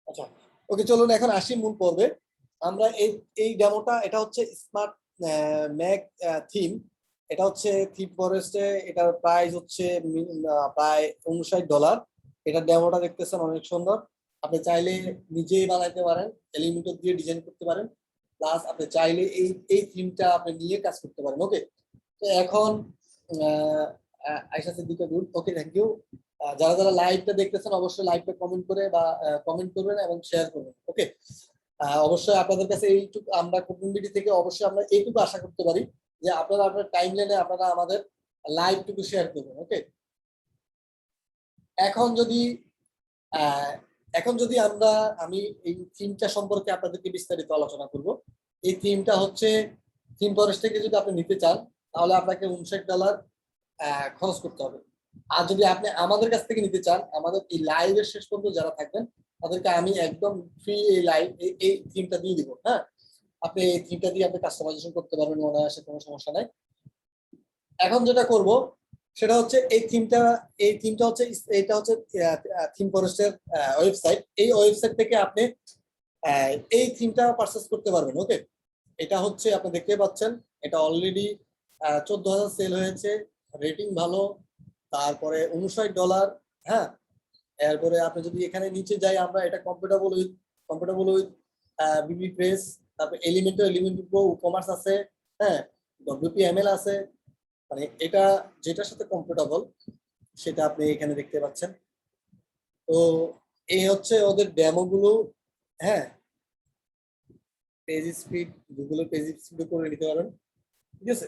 আচ্ছা, ওকে, চলুন এখন আসি মূল পর্বে। আমরা এই এই ডেমোটা, এটা হচ্ছে স্মার্ট ম্যাক থিম। এটা হচ্ছে থিম ফরেস্টে, এটার প্রাইস হচ্ছে প্রায় $59। এটা ডেমোটা দেখতেছেন অনেক সুন্দর। আপনি চাইলে নিজেই বানাইতে পারেন, এলিমেন্টর দিয়ে ডিজাইন করতে পারেন, প্লাস আপনি চাইলে এই এই থিমটা আপনি নিয়ে কাজ করতে পারেন। ওকে, তো এখন Ayesha Siddiqua good, okay, thank you. যারা যারা লাইভটা দেখতেছেন অবশ্যই লাইভটা কমেন্ট করে বা কমেন্ট করবেন এবং শেয়ার করবেন। ওকে, অবশ্যই আপনাদের কাছে এইটুকু আমরা কমিউনিটি থেকে অবশ্যই আমরা এইটুকু আশা করতে পারি যে আপনারা আপনার টাইম লাইনে আপনারা আমাদের লাইভটুকু শেয়ার করবেন। ওকে, এখন যদি আহ, এখন যদি আমি এই থিমটা সম্পর্কে আপনাদেরকে বিস্তারিত আলোচনা করব। এই থিমটা হচ্ছে, থিম ফরেস্ট থেকে যদি আপনি নিতে চান তাহলে আপনাকে $59 খরচ করতে হবে। আর যদি আপনি আমাদের কাছ থেকে নিতে চান, আমাদের এই লাইভের শেষ পর্যন্ত যারা থাকবেন তাদেরকে আমি একদম ফ্রি এই লাইভ এই থিমটা দিয়ে দিব। হ্যাঁ, আপনি এই থিমটা দিয়ে আপনি কাস্টমাইজেশন করতে পারবেন, মনে আসে কোনো সমস্যা নাই। এখন যেটা করব সেটা হচ্ছে এই থিমটা হচ্ছে, এটা হচ্ছে থিম ফরেস্টের ওয়েবসাইট। এই ওয়েবসাইট থেকে আপনি এই থিমটা পারচেস করতে পারবেন। ওকে, এটা হচ্ছে আপনি দেখতে পাচ্ছেন, এটা অলরেডি 14,000 সেল হয়েছে, রেটিং ভালো। তারপরে $59। হ্যাঁ, এরপরে আপনি যদি এখানে নিচে যাই, আমরা এটা কমফোর্টেবল উইথ বিবি প্রেস, তারপরে এলিমেন্ট প্রো কমার্স আছে। হ্যাঁ, WPML আছে। মানে এটা যেটার সাথে কমফোর্টেবল সেটা আপনি এখানে দেখতে পাচ্ছেন। তো এই হচ্ছে ওদের ডেমো গুলো। হ্যাঁ, পেজ স্পিড, গুগলের পেজ স্পিড করে নিতে পারেন। ঠিক আছে,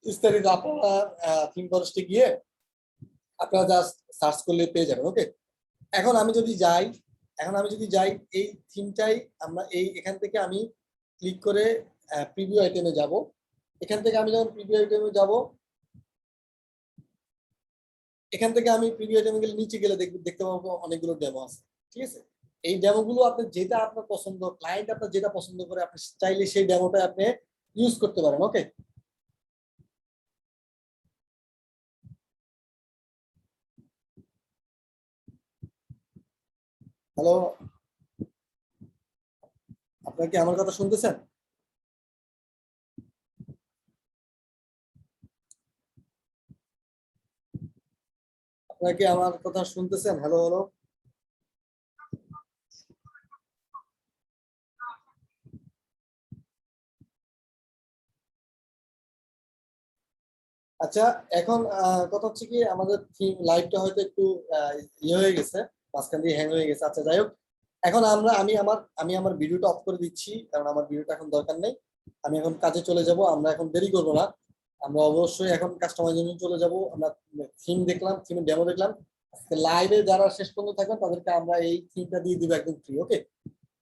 বিস্তারিত আপনারা থিম ফরেস্টে গিয়ে আপনারা জাস্ট সার্চ করলে পেয়ে যাবেন। ওকে, এখন আমি যদি যাই এই থিমটাই আমরা এখান থেকে আমি ক্লিক করে প্রিভিউ আইটেমে যাব। এখান থেকে আমি যখন প্রিভিউ আইটেমে যাব, এখান থেকে আমি প্রিভিউ আইটেমে গেলে নিচে গেলে দেখতে পাবো অনেকগুলো ডেমো আছে। ঠিক আছে, এই ডেমোগুলো আপনি যেটা আপনার পছন্দ, ক্লায়েন্ট আপনার যেটা পছন্দ করে, আপনি চাইলে সেই ডেমোটা আপনি ইউজ করতে পারেন। ওকে, হ্যালো, আপনারা কি আমার কথা শুনতেছেন? আপনারা কি আমার কথা শুনতেছেন? Hello, hello. আচ্ছা, এখন কথা হচ্ছে কি, আমাদের থিম লাইভটা হয়তো একটু ইয়ে হয়ে গেছে, মাঝখান দিয়ে হ্যাং হয়ে গেছে। আচ্ছা, যাই হোক, এখন আমি আমার ভিডিওটা অফ করে দিচ্ছি, কারণ আমার ভিডিওটা এখন দরকার নেই। আমি এখন কাজে চলে যাব, আমরা এখন দেরি করবো না। আমরা অবশ্যই এখন কাস্টমাইজেশন চলে যাব। আমরা থিম দেখলাম, থিমের ডেমো দেখলাম। লাইভে যারা শেষ পর্যন্ত থাকবেন তাদেরকে আমরা এই থিমটা দিয়ে দিব একদম ফ্রি। ওকে,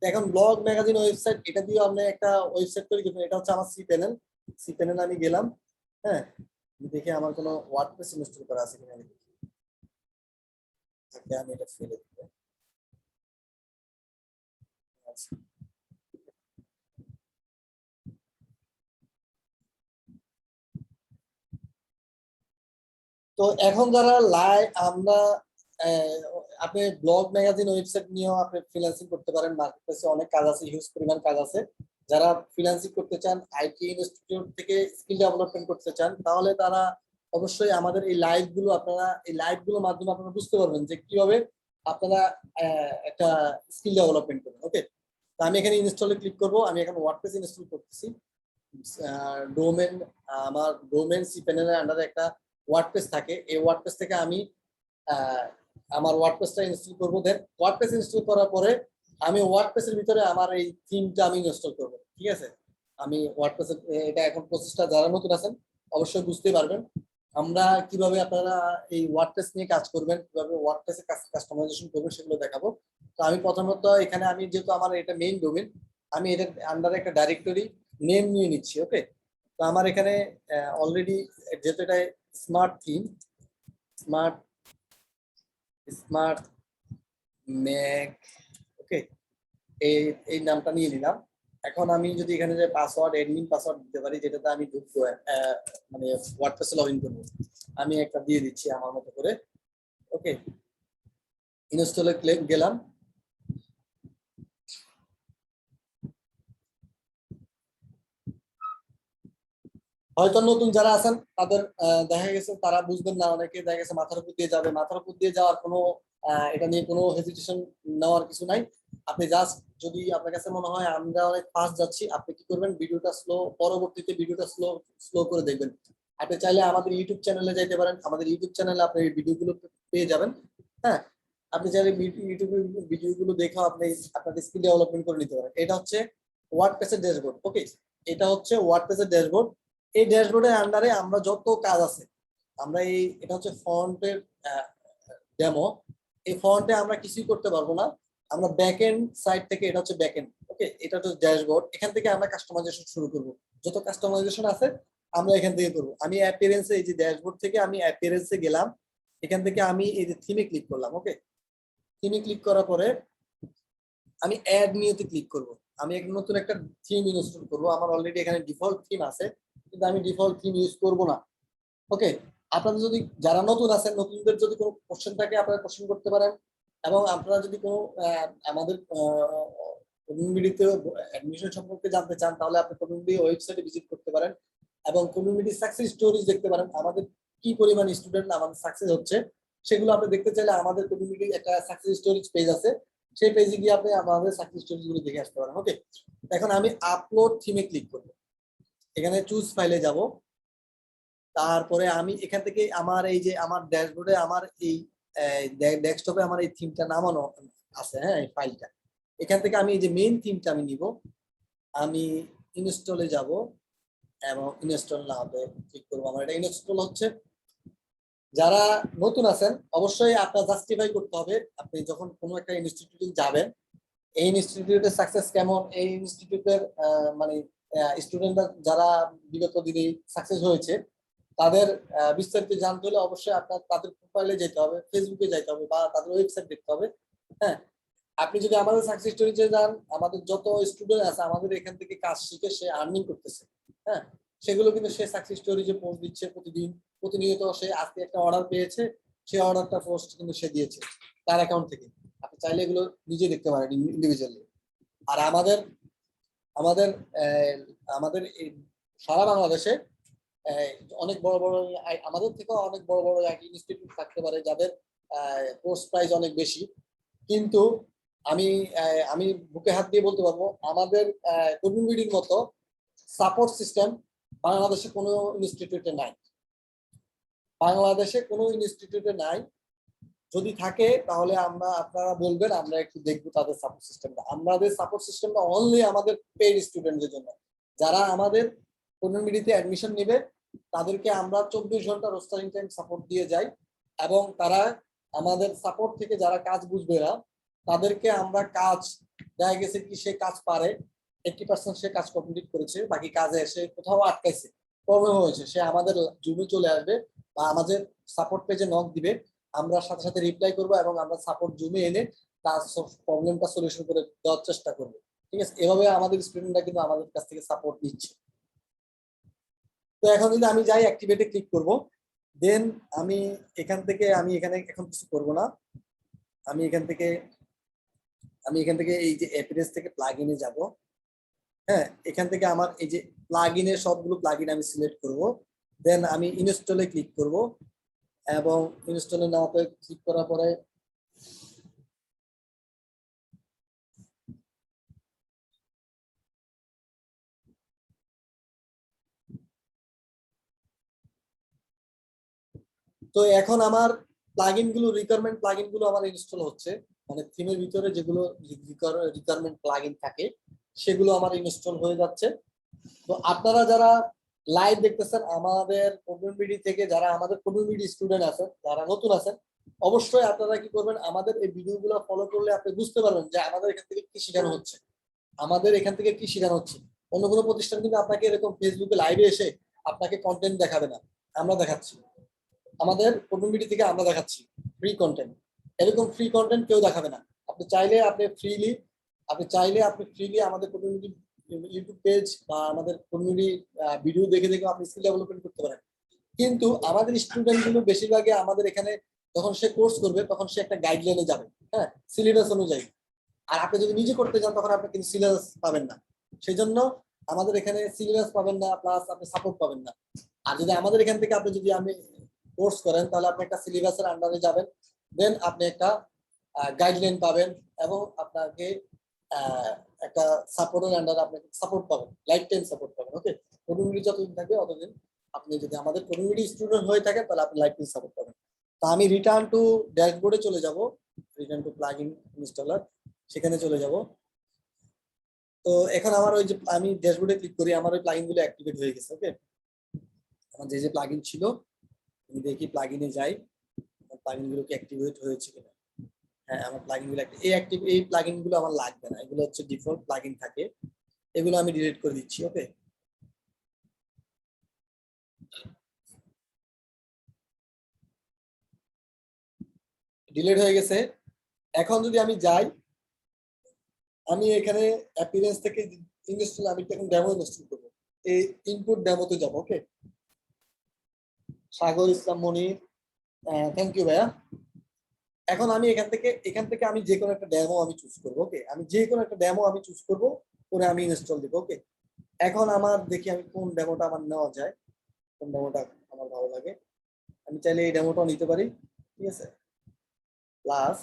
এখন ব্লগ ম্যাগাজিন ওয়েবসাইট, এটা দিয়ে আমরা একটা ওয়েবসাইট তৈরি করবো। এটা হচ্ছে আমার সি প্যানেল আমি গেলাম। হ্যাঁ, দেখে আমার কোনো ওয়ার্ডপ্রেস ইনস্টল করা আছে কিনা দেখি। তাকে আমি এটা ফেলে দিব। আচ্ছা, তো এখন যারা আমরা আহ, আপনি ব্লগ ম্যাগাজিন ওয়েবসাইট নিয়েও আপনি ফ্রিল্যান্সিং করতে পারেন। মার্কেটপ্লেসে অনেক কাজ আছে, হিউজ পরিমাণ কাজ আছে। যারা ফ্রিল্যান্সিং করতে চান, আইটি ইনস্টিটিউট থেকে স্কিল ডেভেলপমেন্ট করতে চান, তাহলে তারা অবশ্যই আমাদের এই লাইভগুলোর মাধ্যমে আপনারা বুঝতে পারবেন যে কিভাবে আপনারা একটা স্কিল ডেভেলপমেন্ট করবেন। ওকে, তো আমি এখানে ইনস্টলে ক্লিক করব। আমি এখন ওয়ার্ডপ্রেস ইনস্টল করতেছি। ডোমেন, আমার ডোমেন সি প্যানেলের আন্ডারে একটা ওয়ার্ডপ্রেস থাকে। এই ওয়ার্ডপ্রেস থেকে আমি আহ, আমার ওয়ার্ডপ্রেসটা ইনস্টল করবো। দেন ওয়ার্ডপ্রেস ইনস্টল করার পরে আমি ওয়ার্ডপ্রেসের ভিতরে আমার এই থিমটা আমি ইনস্টল করবো। ঠিক আছে, আমি ওয়ার্ডপ্রেসের এটা এখন প্রসেসটা, যারা নতুন আছেন অবশ্যই বুঝতে পারবেন আমরা কিভাবে আপনারা এই ওয়ার্ডপ্রেস নিয়ে কাজ করবেন, কিভাবে ওয়ার্ডপ্রেসে কাস্টমাইজেশন করবেন সেগুলো দেখাবো। তো আমি প্রথমত এখানে, আমি যেহেতু আমার এটা মেইন ডোমেন, আমি এটার আন্ডারে একটা ডাইরেক্টরি নেম নিয়ে নিচ্ছি। ওকে, তো আমার এখানে অলরেডি, যেহেতু এটা smart theme, smart smart Mag, okay, এই এই নামটা নিয়ে নিলাম। এখন আমি যদি এখানে যে পাসওয়ার্ড, অ্যাডমিন পাসওয়ার্ড দিতে পারি, যেটাতে আমি ঢুকবো, মানে ওয়ার্ডপ্রেসে লগ ইন করবো, আমি একটা দিয়ে দিচ্ছি আমার মতো করে। ওকে, ইনস্টলে গেলাম। হয়তো নতুন যারা আছেন তাদের দেখা গেছে তারা বুঝবেন না, অনেকে দেখা গেছে মাথার উপর দিয়ে যাবে, মাথার উপর দিয়ে যাওয়ার কোনো এটা নিয়ে কোনো হেজিটেশন নেওয়ার কিছু নাই। আপনি জাস্ট যদি আপনার কাছে মনে হয় আমরা অনেক ফাস্ট যাচ্ছি, আপনি কি করবেন, ভিডিওটা স্লো, পরবর্তীতে ভিডিওটা স্লো স্লো করে দেখবেন। আপনি চাইলে আমাদের ইউটিউব চ্যানেলে যাইতে পারেন, আমাদের ইউটিউব চ্যানেলে আপনি এই ভিডিওগুলো পেয়ে যাবেন। হ্যাঁ, আপনি চাইলে ইউটিউবে ভিডিওগুলো দেখে আপনি আপনার স্কিল ডেভেলপমেন্ট করে নিতে পারেন। এটা হচ্ছে ওয়ার্ডপ্রেসের ড্যাশবোর্ড। ওকে, এটা হচ্ছে ওয়ার্ডপ্রেসের ড্যাশবোর্ড। এই ড্যাশবোর্ডের আন্ডারে আমরা যত কাজ আছে, আমরা এই এটা হচ্ছে ফন্টের ডেমো। এই ফন্টে আমরা কিছুই করতে পারবো না, আমরা ব্যাক এন্ড সাইড থেকে, এটা হচ্ছে ব্যাক এন্ড। ওকে, এটা হচ্ছে ড্যাশবোর্ড, এখান থেকে আমরা কাস্টমাইজেশন শুরু করব। যত কাস্টমাইজেশন আছে আমরা এখান থেকে করবো। আমি অ্যাপিয়ারেন্সে, এই যে ড্যাশবোর্ড থেকে আমি অ্যাপিয়ারেন্সে গেলাম, এখান থেকে আমি এই যে থিমে ক্লিক করলাম। ওকে, থিমে ক্লিক করার পরে আমি অ্যাড নিউতে ক্লিক করব। আমি এক নতুন একটা থিম ইনস্টল করব। আমার অলরেডি এখানে ডিফল্ট থিম আছে, কিন্তু আমি ডিফল্ট থিম ইউজ করব না। ওকে, আপনাদের যদি যারা নতুন আছেন, নতুনদের যদি কোনো কোশ্চেন থাকে আপনারা কোশ্চেন করতে পারেন। এবং আপনারা যদি কোনো আমাদের কমিউনিটিতে অ্যাডমিশন সম্পর্কে জানতে চান, তাহলে আপনি কমিউনিটি ওয়েবসাইটে ভিজিট করতে পারেন এবং কমিউনিটি সাকসেস স্টোরিজ দেখতে পারেন। আমাদের কি পরিমাণ স্টুডেন্ট আমাদের সাকসেস হচ্ছে সেগুলো আপনি দেখতে চাইলে আমাদের কমিউনিটি একটা সাকসেস স্টোরিজ পেজ আছে, সেই পেজে গিয়ে আপনি আমাদের সাকসেস স্টোরিজ গুলো দেখে আসতে পারেন। ওকে, এখন আমি আপলোড থিমে ক্লিক করব, এখানে চুজ ফাইলে যাব। তারপরে আমি এখান থেকে আমার এই যে আমার ড্যাশবোর্ডে আমার এই ডেস্কটপে আমার এই থিমটা নামানো আছে। হ্যাঁ, এই ফাইলটা, এখান থেকে আমি এই যে মেইন থিমটা আমি নিব, আমি ইনস্টলে যাব এবং ইনস্টল না হবে ক্লিক করবো। আমার এটা ইনস্টল হচ্ছে। যারা নতুন আছেন অবশ্যই আপনার জাস্টিফাই করতে হবে, আপনি যখন কোনো একটা ইনস্টিটিউটে যাবেন, এই ইনস্টিটিউটের সাকসেস কেমন, এই ইনস্টিটিউটের মানে স্টুডেন্টরা যারা বিগত দিনে সাকসেস হয়েছে তাদের বিস্তারিত জানতে হলে অবশ্যই আপনার তাদের প্রোফাইলে যেতে হবে, ফেসবুকে যেতে হবে বা তাদের ওয়েবসাইট দেখতে হবে। হ্যাঁ, আপনি যদি আমাদের সাকসেস স্টোরিতে যান, আমাদের যত স্টুডেন্ট আছে আমাদের এখান থেকে কাজ শিখে সে আর্নিং করতেছে। হ্যাঁ, সেগুলো কিন্তু সে সাকসেস স্টোরিজে পোস্ট দিচ্ছে প্রতিদিন, প্রতিনিয়ত। সে আজকে একটা অর্ডার পেয়েছে, সে অর্ডারটা পোস্ট কিন্তু সে দিয়েছে তার অ্যাকাউন্ট থেকে। আপনি চাইলে এগুলো নিজে দেখতে পারেন ইন্ডিভিজুয়ালি। আর আমাদের আমাদের আমাদের এই সারা বাংলাদেশে অনেক বড় বড় আমাদের থেকেও অনেক বড় বড় আইটি ইনস্টিটিউট থাকতে পারে যাদের কোর্স প্রাইস অনেক বেশি, কিন্তু আমি আমি বুকে হাত দিয়ে বলতে পারবো আমাদের কমিউনিটির মতো সাপোর্ট সিস্টেম বাংলাদেশে কোনো ইনস্টিটিউটে নাই। বাংলাদেশে কোনো ইনস্টিটিউটে নাই। যদি থাকে তাহলে আপনারা বলবেন, আমরা একটু দেখবো তাদের সাপোর্ট সিস্টেমটা। আমাদের সাপোর্ট সিস্টেমটা অনলি আমাদের পেইড স্টুডেন্টদের জন্য। যারা আমাদের কমিউনিটিতে অ্যাডমিশন নেবে তাদেরকে আমরা 24 ঘন্টা রোস্টারিং টাইম সাপোর্ট দিয়ে যাই, এবং তারা আমাদের সাপোর্ট থেকে যারা কাজ বুঝবে না তাদেরকে আমরা কাজ, দেখা গেছে কি সে কাজ পারে 80% সে কাজ কমপ্লিট করেছে, বাকি কাজে এসে কোথাও আটকাইছে, প্রবলেম হয়েছে, সে আমাদের জুমে চলে আসবে বা আমাদের সাপোর্ট পেজে নক দিবে, আমরা সাথে সাথে রিপ্লাই করবো এবং আমরা সাপোর্ট জুমে এনে তার প্রবলেমটা সলিউশন করে দেওয়ার চেষ্টা করবো। ঠিক আছে, এভাবে আমাদের স্টুডেন্টরা কিন্তু আমাদের কাছ থেকে সাপোর্ট নিচ্ছে। তো এখন যদি আমি যাই অ্যাক্টিভেটে ক্লিক করব, দেন আমি এখান থেকে আমি এখানে এখন কিছু করব না। আমি এখান থেকে এই যে অ্যাপিরেন্স থেকে প্লাগইনে যাব। হ্যাঁ, এখান থেকে আমার এই যে প্লাগইনের সবগুলো প্লাগইন আমি সিলেক্ট করব, দেন আমি ইনস্টলে ক্লিক করব এবং ইনস্টলে নাওতে ক্লিক করার পরে তো এখন আমার রিকোয়ারমেন্ট প্লাগইন গুলো আমার ইনস্টল হচ্ছে, মানে থিমের ভিতরে যেগুলো রিকোয়ারমেন্ট প্লাগইন থাকে সেগুলো আমার ইনস্টল হয়ে যাচ্ছে। তো আপনারা যারা লাইভ দেখতেছেন আমাদের কমিউনিটি থেকে, যারা আমাদের কমিউনিটি স্টুডেন্ট আছেন, যারা নতুন আছেন, অবশ্যই আপনারা কি করবেন, আমাদের এই ভিডিওগুলো ফলো করলে আপনি বুঝতে পারবেন যে আমাদের এখান থেকে কি শেখানো হচ্ছে। আমাদের এখান থেকে কি শেখানো হচ্ছে, অন্য কোনো প্রতিষ্ঠান কিন্তু আপনাকে এরকম ফেসবুকে লাইভে এসে আপনাকে কন্টেন্ট দেখাবে না, আমরা দেখাচ্ছি। আমাদের কমিউনিটি থেকে আমরা দেখাচ্ছি ফ্রি কন্টেন্ট, এরকম ফ্রি কন্টেন্ট কেউ দেখাবে না। আপনি চাইলে আপনি ফ্রিলি আমাদের কমিউনিটি ইউটিউব পেজ বা আমাদের কমিউনিটি ভিডিও দেখে দেখে আপনি স্কিল ডেভেলপমেন্ট করতে পারেন। কিন্তু আমাদের স্টুডেন্ট গুলো বেশিরভাগই আমাদের এখানে যখন সে কোর্স করবে তখন সে একটা গাইডলাইনে যাবে, হ্যাঁ, সিলেবাস অনুযায়ী। আর আপনি যদি নিজে করতে যান তখন আপনি কিন্তু সিলেবাস পাবেন না। সেই জন্য আমাদের এখানে সিলেবাস পাবেন না, প্লাস আপনি সাপোর্ট পাবেন না। আর যদি আমাদের এখান থেকে আপনি যদি আমি কোর্স করেন, তাহলে আপনি একটা সিলেবাসের আন্ডারে যাবেন, দেন আপনি একটা গাইডলাইন পাবেন, এবং আপনাকে একটা সাপোর্টের আন্ডারে আপনি সাপোর্ট পাবেন, লাইফ টাইম সাপোর্ট পাবেন। ওকে, কমিউনিটি যতদিন থাকবে ততদিন আপনি যদি আমাদের কমিউনিটি স্টুডেন্ট হয়ে থাকেন, তাহলে আপনি লাইফ টাইম সাপোর্ট পাবেন। তো আমি রিটার্ন টু ড্যাশবোর্ডে চলে যাব, রিটার্ন টু প্লাগইন ইনস্টলার, সেখানে চলে যাব। তো এখন আমার ওই যে আমি ড্যাশবোর্ডে ক্লিক করি, আমার ওই প্লাগইন গুলো অ্যাক্টিভেট হয়ে গেছে। ওকে, আমার যে যে প্লাগইন ছিল, আমি দেখি প্লাগইনে যাই, প্লাগইন গুলো কি অ্যাক্টিভেট হয়েছে কিনা। হ্যাঁ, আমার প্লাগইন গুলো এই প্লাগইন গুলো আমার লাগবে না, এগুলো হচ্ছে ডিফল্ট প্লাগইন থাকে, এগুলো আমি ডিলিট করে দিচ্ছি। ওকে, ডিলিট হয়ে গেছে। এখন যদি আমি যাই, আমি এখানে অ্যাপিয়ারেন্স থেকে ইনস্টল, আমি এখন ডেমো ইনস্টল করবো, এই ইনপুট ডেমোতে যাব। ওকে, সাগর ইসলাম মনির, থ্যাংক ইউ ভাইয়া। এখন আমি এখান থেকে আমি যে কোনো একটা ডেমো আমি চুজ করবো। ওকে, আমি যে কোনো একটা ডেমো আমি চুজ করবো, করে আমি ইনস্টল দিব। ওকে, এখন আমার দেখি আমি কোন ডেমোটা আমার নেওয়া যায়, কোন ডেমোটা আমার ভালো লাগে। আমি চাইলে এই ডেমোটাও নিতে পারি, ঠিক আছে, প্লাস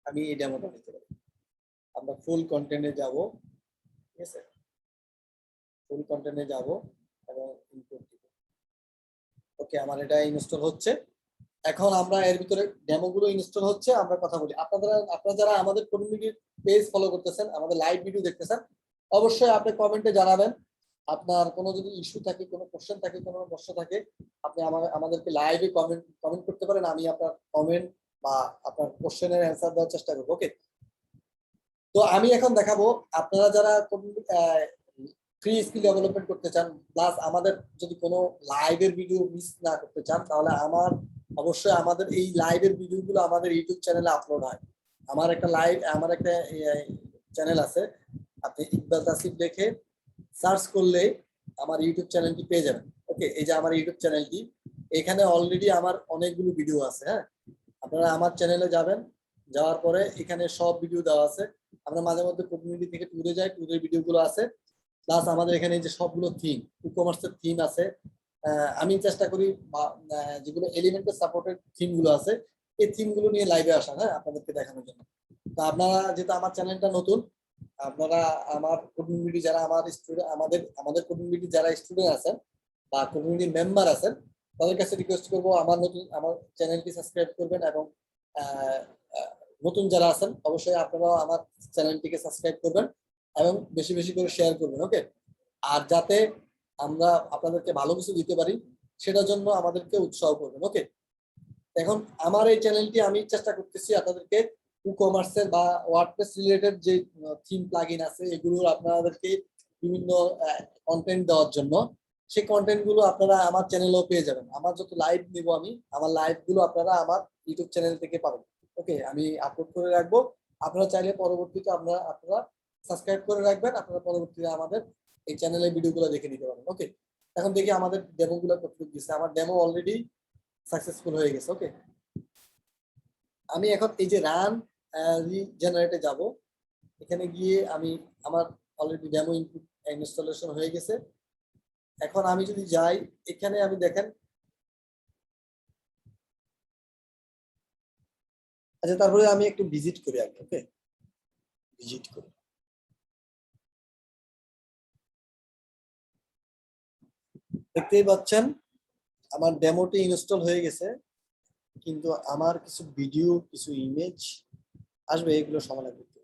আমি এই ডেমোটা নিতে পারি। আমরা ফুল কন্টেন্টে যাব, ঠিক আছে, ফুল কন্টেন্টে যাব এবং ইনপুট দিব। ওকে, আমার এটা ইনস্টল হচ্ছে। এখন আমরা এর ভিতরে ডেমো গুলো ইনস্টল হচ্ছে, আমরা কথা বলি। আপনারা যারা আমাদের কমিউনিটির পেজ ফলো করতেছেন, আমাদের লাইভ ভিডিও দেখতেছেন, অবশ্যই আপনি কমেন্টে জানাবেন। আপনার কোনো যদি ইস্যু থাকে, কোনো কোশ্চেন থাকে, কোনো প্রশ্ন থাকে, আপনি আমাদেরকে লাইভে কমেন্ট করতে পারেন। আমি আপনার কমেন্ট বা আপনার কোশ্চেনের অ্যান্সার দেওয়ার চেষ্টা করবো। ওকে, তো আমি এখন দেখাবো, আপনারা যারা ফ্রি স্কিল ডেভেলপমেন্ট করতে চান, প্লাস আমাদের যদি কোনো লাইভের ভিডিও মিস না করতে চান, তাহলে অবশ্যই আমাদের এই লাইভের ভিডিওগুলো আমাদের ইউটিউব চ্যানেলে আপলোড হয়। আমার একটা চ্যানেল আছে, আপনি ইকবাল তাসিফ দেখে সার্চ করলে আমার ইউটিউব চ্যানেলটি পেয়ে যাবেন। ওকে, এই যে আমার ইউটিউব চ্যানেলটি, এখানে অলরেডি আমার অনেকগুলো ভিডিও আছে। হ্যাঁ, আপনারা আমার চ্যানেলে যাবেন, যাওয়ার পরে এখানে সব ভিডিও দেওয়া আছে। আমরা মাঝে মধ্যে কমিউনিটি থেকে ট্যুরে যাই, ট্যুরের ভিডিওগুলো আছে, প্লাস আমাদের এখানে যে সবগুলো থিম, ই কমার্সের থিম আছে। আমি চেষ্টা করি যেগুলো এলিমেন্টের সাপোর্টেড থিম গুলো আছে, এই থিম গুলো নিয়ে লাইভে আসা, হ্যাঁ, আপনাদেরকে দেখানোর জন্য। তো আপনারা যেহেতু আমার চ্যানেলটা নতুন, আপনারা আমার কমিউনিটি যারা আমার স্টুডেন্ট, আমাদের কমিউনিটি যারা স্টুডেন্ট আছেন বা কমিউনিটি মেম্বার আছেন, তাদের কাছে রিকোয়েস্ট করবো আমার চ্যানেলটি সাবস্ক্রাইব করবেন, এবং নতুন যারা আছেন অবশ্যই আপনারাও আমার চ্যানেলটিকে সাবস্ক্রাইব করবেন এবং বেশি বেশি করে শেয়ার করবেন। ওকে, আর যাতে আমরা আপনাদেরকে ভালো কিছু দিতে পারি, সেটার জন্য আমাদেরকে উৎসাহ করবেন। ওকে, এখন আমার এই চ্যানেলটি আমি চেষ্টা করতেছি আপনাদেরকে ই কমার্সের বা ওয়ার্ডপ্রেস রিলেটেড যে থিম প্লাগইন আছে, এগুলো আপনাদেরকে বিভিন্ন কন্টেন্ট দেওয়ার জন্য। সেই কন্টেন্ট গুলো আপনারা আমার চ্যানেলেও পেয়ে যাবেন। আমার যত লাইভ নিব, আমি আমার লাইভ গুলো আপনারা আমার ইউটিউব চ্যানেল থেকে পাবেন। ওকে, আমি আপলোড করে রাখবো, আপনারা চাইলে পরবর্তীতে আপনারা সাবস্ক্রাইব করে রাখবেন, আপনারা পরবর্তীতে আমাদের এই চ্যানেলের ভিডিওগুলো দেখে নিতে পারেন। ওকে, এখন দেখি আমাদের ডেমো গুলো কতটুকু দিচ্ছে। আমার ডেমো অলরেডি সাকসেসফুল হয়ে গেছে। ওকে, আমি এখন এই যে রান রিজেনারেটে যাব, এখানে গিয়ে আমার অলরেডি ডেমো ইনপুট ইনস্টলেশন হয়ে গেছে। এখন আমি যদি যাই, এখানে আমি দেখেন, আচ্ছা, তারপরে আমি একটু ভিজিট করি আগে। ওকে, ভিজিট করি। দেখতেই পাচ্ছেন আমার ডেমোটি ইনস্টল হয়ে গেছে, কিন্তু আমার কিছু ভিডিও, কিছু ইমেজ আসবে, এগুলো সমানে করতে।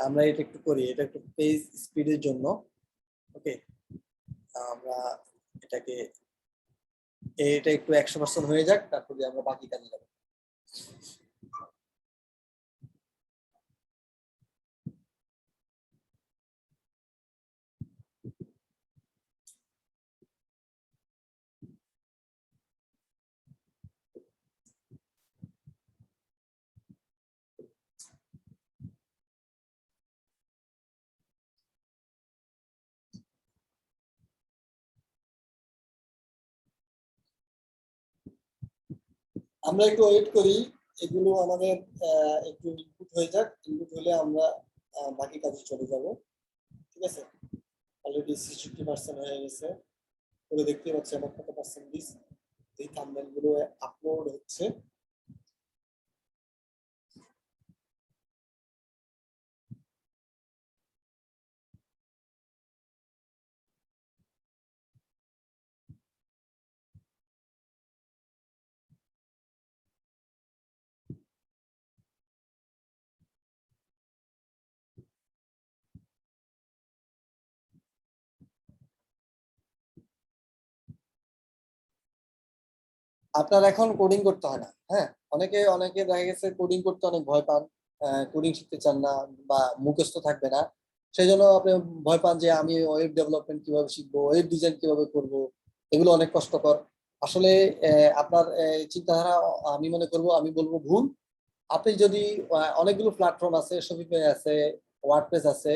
আমরা এটা একটু করি, এটা একটু পেজ স্পিডের জন্য। ওকে, আমরা এটাকে এটা একটু 100% হয়ে যাক, তারপরে আমরা বাকি কাজে যাবো। আমরা একটু ওয়েট করি, এগুলো আমাদের একটু ইনপুট হয়ে যাক। ইনপুট হলে আমরা বাকি কাজে চলে যাব। আছে, অলরেডি 66% হয়ে গেছে। পুরো দেখতে পাচ্ছি আমার কত পার্সেন্টেজ এই থাম্বনেল গুলো আপলোড হচ্ছে। আপনার এখন কোডিং করতে হয় না, হ্যাঁ। অনেকে অনেকে দেখা গেছে কোডিং করতে অনেক ভয় পান, কোডিং শিখতে চান না বা মুখস্থ থাকবে না। সেই জন্য আপনি ভয় পান যে আমি ওয়েব ডেভেলপমেন্ট কিভাবে শিখবো, ওয়েব ডিজাইন কিভাবে করব, এগুলো অনেক কষ্টকর। আসলে আপনার চিন্তাধারা আমি মনে করব, আমি বলবো ভুল। আপনি যদি অনেকগুলো প্ল্যাটফর্ম আছে, শপিফাই আছে, ওয়ার্ডপ্রেস আছে,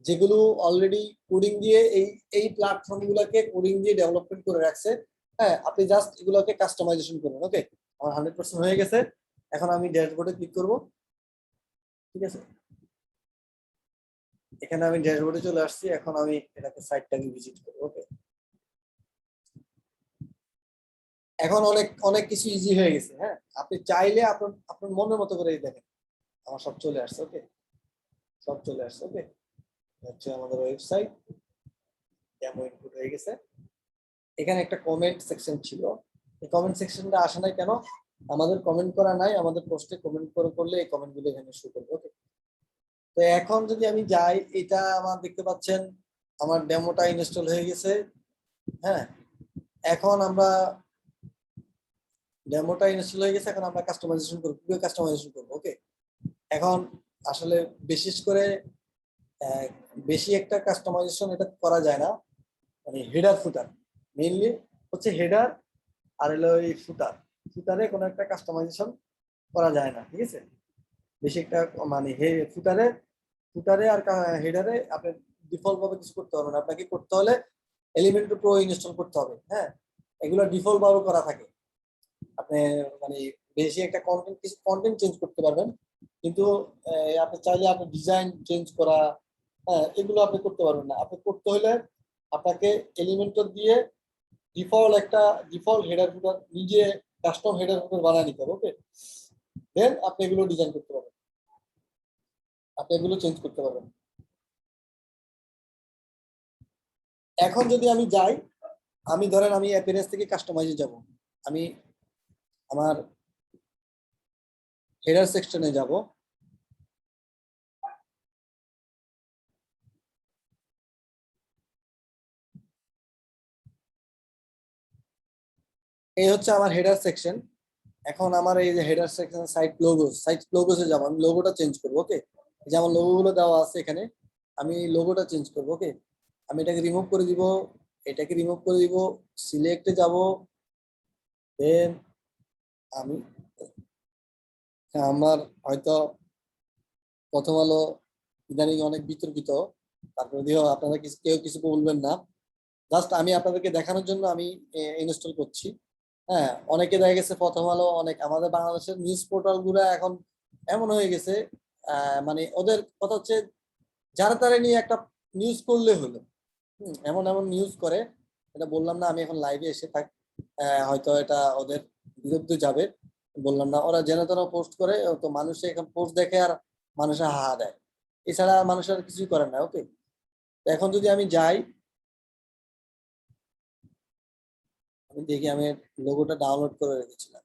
যেগুলো অলরেডি কোডিং দিয়ে এই এই প্ল্যাটফর্ম গুলোকে কোডিং দিয়ে ডেভেলপমেন্ট করে রাখছে। হ্যাঁ, আপনি জাস্ট এগুলোকে কাস্টমাইজেশন করবেন। ওকে, আমার 100% হয়ে গেছে। এখন আমি ড্যাশবোর্ডে ক্লিক করব। ঠিক আছে, এখানে আমি ড্যাশবোর্ডে চলে আসছি। এখন আমি এটাকে সাইটটাকে ভিজিট করবো। ওকে, এখন অনেক অনেক কিছু ইজি হয়ে গেছে। হ্যাঁ, আপনি চাইলে আপনার আপনার মনের মতো করে দেখেন, আমার সব চলে আসছে। ওকে, সব চলে আসছে। ওকে, হচ্ছে আমাদের ওয়েবসাইট ডেমো ইনপুট হয়ে গেছে। এখানে একটা কমেন্ট সেকশন ছিল, এই কমেন্ট সেকশনটা আসে নাই কেন? আমাদের কমেন্ট করা নাই, আমাদের পোস্টে কমেন্ট করলে এই কমেন্ট গুলো এখানে শো করবে। ওকে, তো এখন যদি আমি যাই, এটা আমার দেখতে পাচ্ছেন আমার ডেমোটা ইনস্টল হয়ে গেছে। হ্যাঁ, এখন আমরা ডেমোটা ইনস্টল হয়ে গেছে, এখন আমরা কাস্টমাইজেশন করব। কিভাবে কাস্টমাইজেশন করব? ওকে, এখন আসলে বিশেষ করে আহ, বেশি একটা কাস্টমাইজেশন এটা করা যায় না। মানে হেডার ফুটার মেইনলি হচ্ছে হেডার, আর হলো এই ফুটার। ফুটারে কোনো একটা কাস্টমাইজেশন করা যায় না। ঠিক আছে, বেশি একটা মানে ফুটারে ফুটারে আর হেডারে আপনি ডিফল্ট ভাবে কিছু করতে পারবেন না। আপনাকে করতে হলে এলিমেন্টর প্রো ইনস্টল করতে হবে। হ্যাঁ, এগুলো ডিফল্ট ভাবে করা থাকে। আপনি মানে বেশি একটা কন্টেন্ট কিছু কন্টেন্ট চেঞ্জ করতে পারবেন, কিন্তু আপনি চাইলে আপনি ডিজাইন চেঞ্জ করা, হ্যাঁ, এগুলো আপনি করতে পারবেন না। আপনি করতে হলে আপনাকে এলিমেন্টর দিয়ে ডিফল্ট হেডার ফুটার নিজে কাস্টম হেডার ফুটার বানিয়ে নিতে হবে। ওকে, দেন আপনি এগুলো ডিজাইন করতে পারবেন, আপনি এগুলো চেঞ্জ করতে পারবেন। এখন যদি আমি যাই, আমি ধরেন আমি অ্যাপিয়ারেন্স থেকে কাস্টমাইজে যাব। আমি আমার হেডার সেকশনে যাব। এই হচ্ছে আমার হেডার সেকশন। এখন আমার এই যে হেডার সেকশন সাইট লোগোসে যাব। আমি লোগোটা চেঞ্জ করবো। ওকে, এই যে আমার লোগো গুলো দেওয়া আছে এখানে, আমি লোগোটা চেঞ্জ করবো। ওকে, আমি এটাকে রিমুভ করে দিব, এটাকে রিমুভ করে দিব, সিলেক্টে যাব। দেন আমি আমার হয়তো প্রথম আলো ইদানিং অনেক বিতর্কিত, তারপরে দিও আপনারা কেউ কিছু বলবেন না। জাস্ট আমি আপনাদেরকে দেখানোর জন্য আমি ইনস্টল করছি। হ্যাঁ, অনেকে দেখা গেছে প্রথম আলো, অনেক আমাদের বাংলাদেশের নিউজ পোর্টাল গুলা এখন এমন হয়ে গেছে, মানে ওদের কথা হচ্ছে যারা তারা নিয়ে একটা নিউজ করলে হলো। এমন এমন নিউজ করে, এটা বললাম না আমি এখন লাইভে এসে থাক, হয়তো এটা ওদের বিরুদ্ধে যাবে, বললাম না। ওরা যেন তেন পোস্ট করে, তো মানুষে এখন পোস্ট দেখে আর মানুষে হাহা দেয়, এছাড়া মানুষের কিছুই করে না। ওকে, এখন যদি আমি যাই, আমি দেখি আমি লোগোটা ডাউনলোড করে রেখেছিলাম।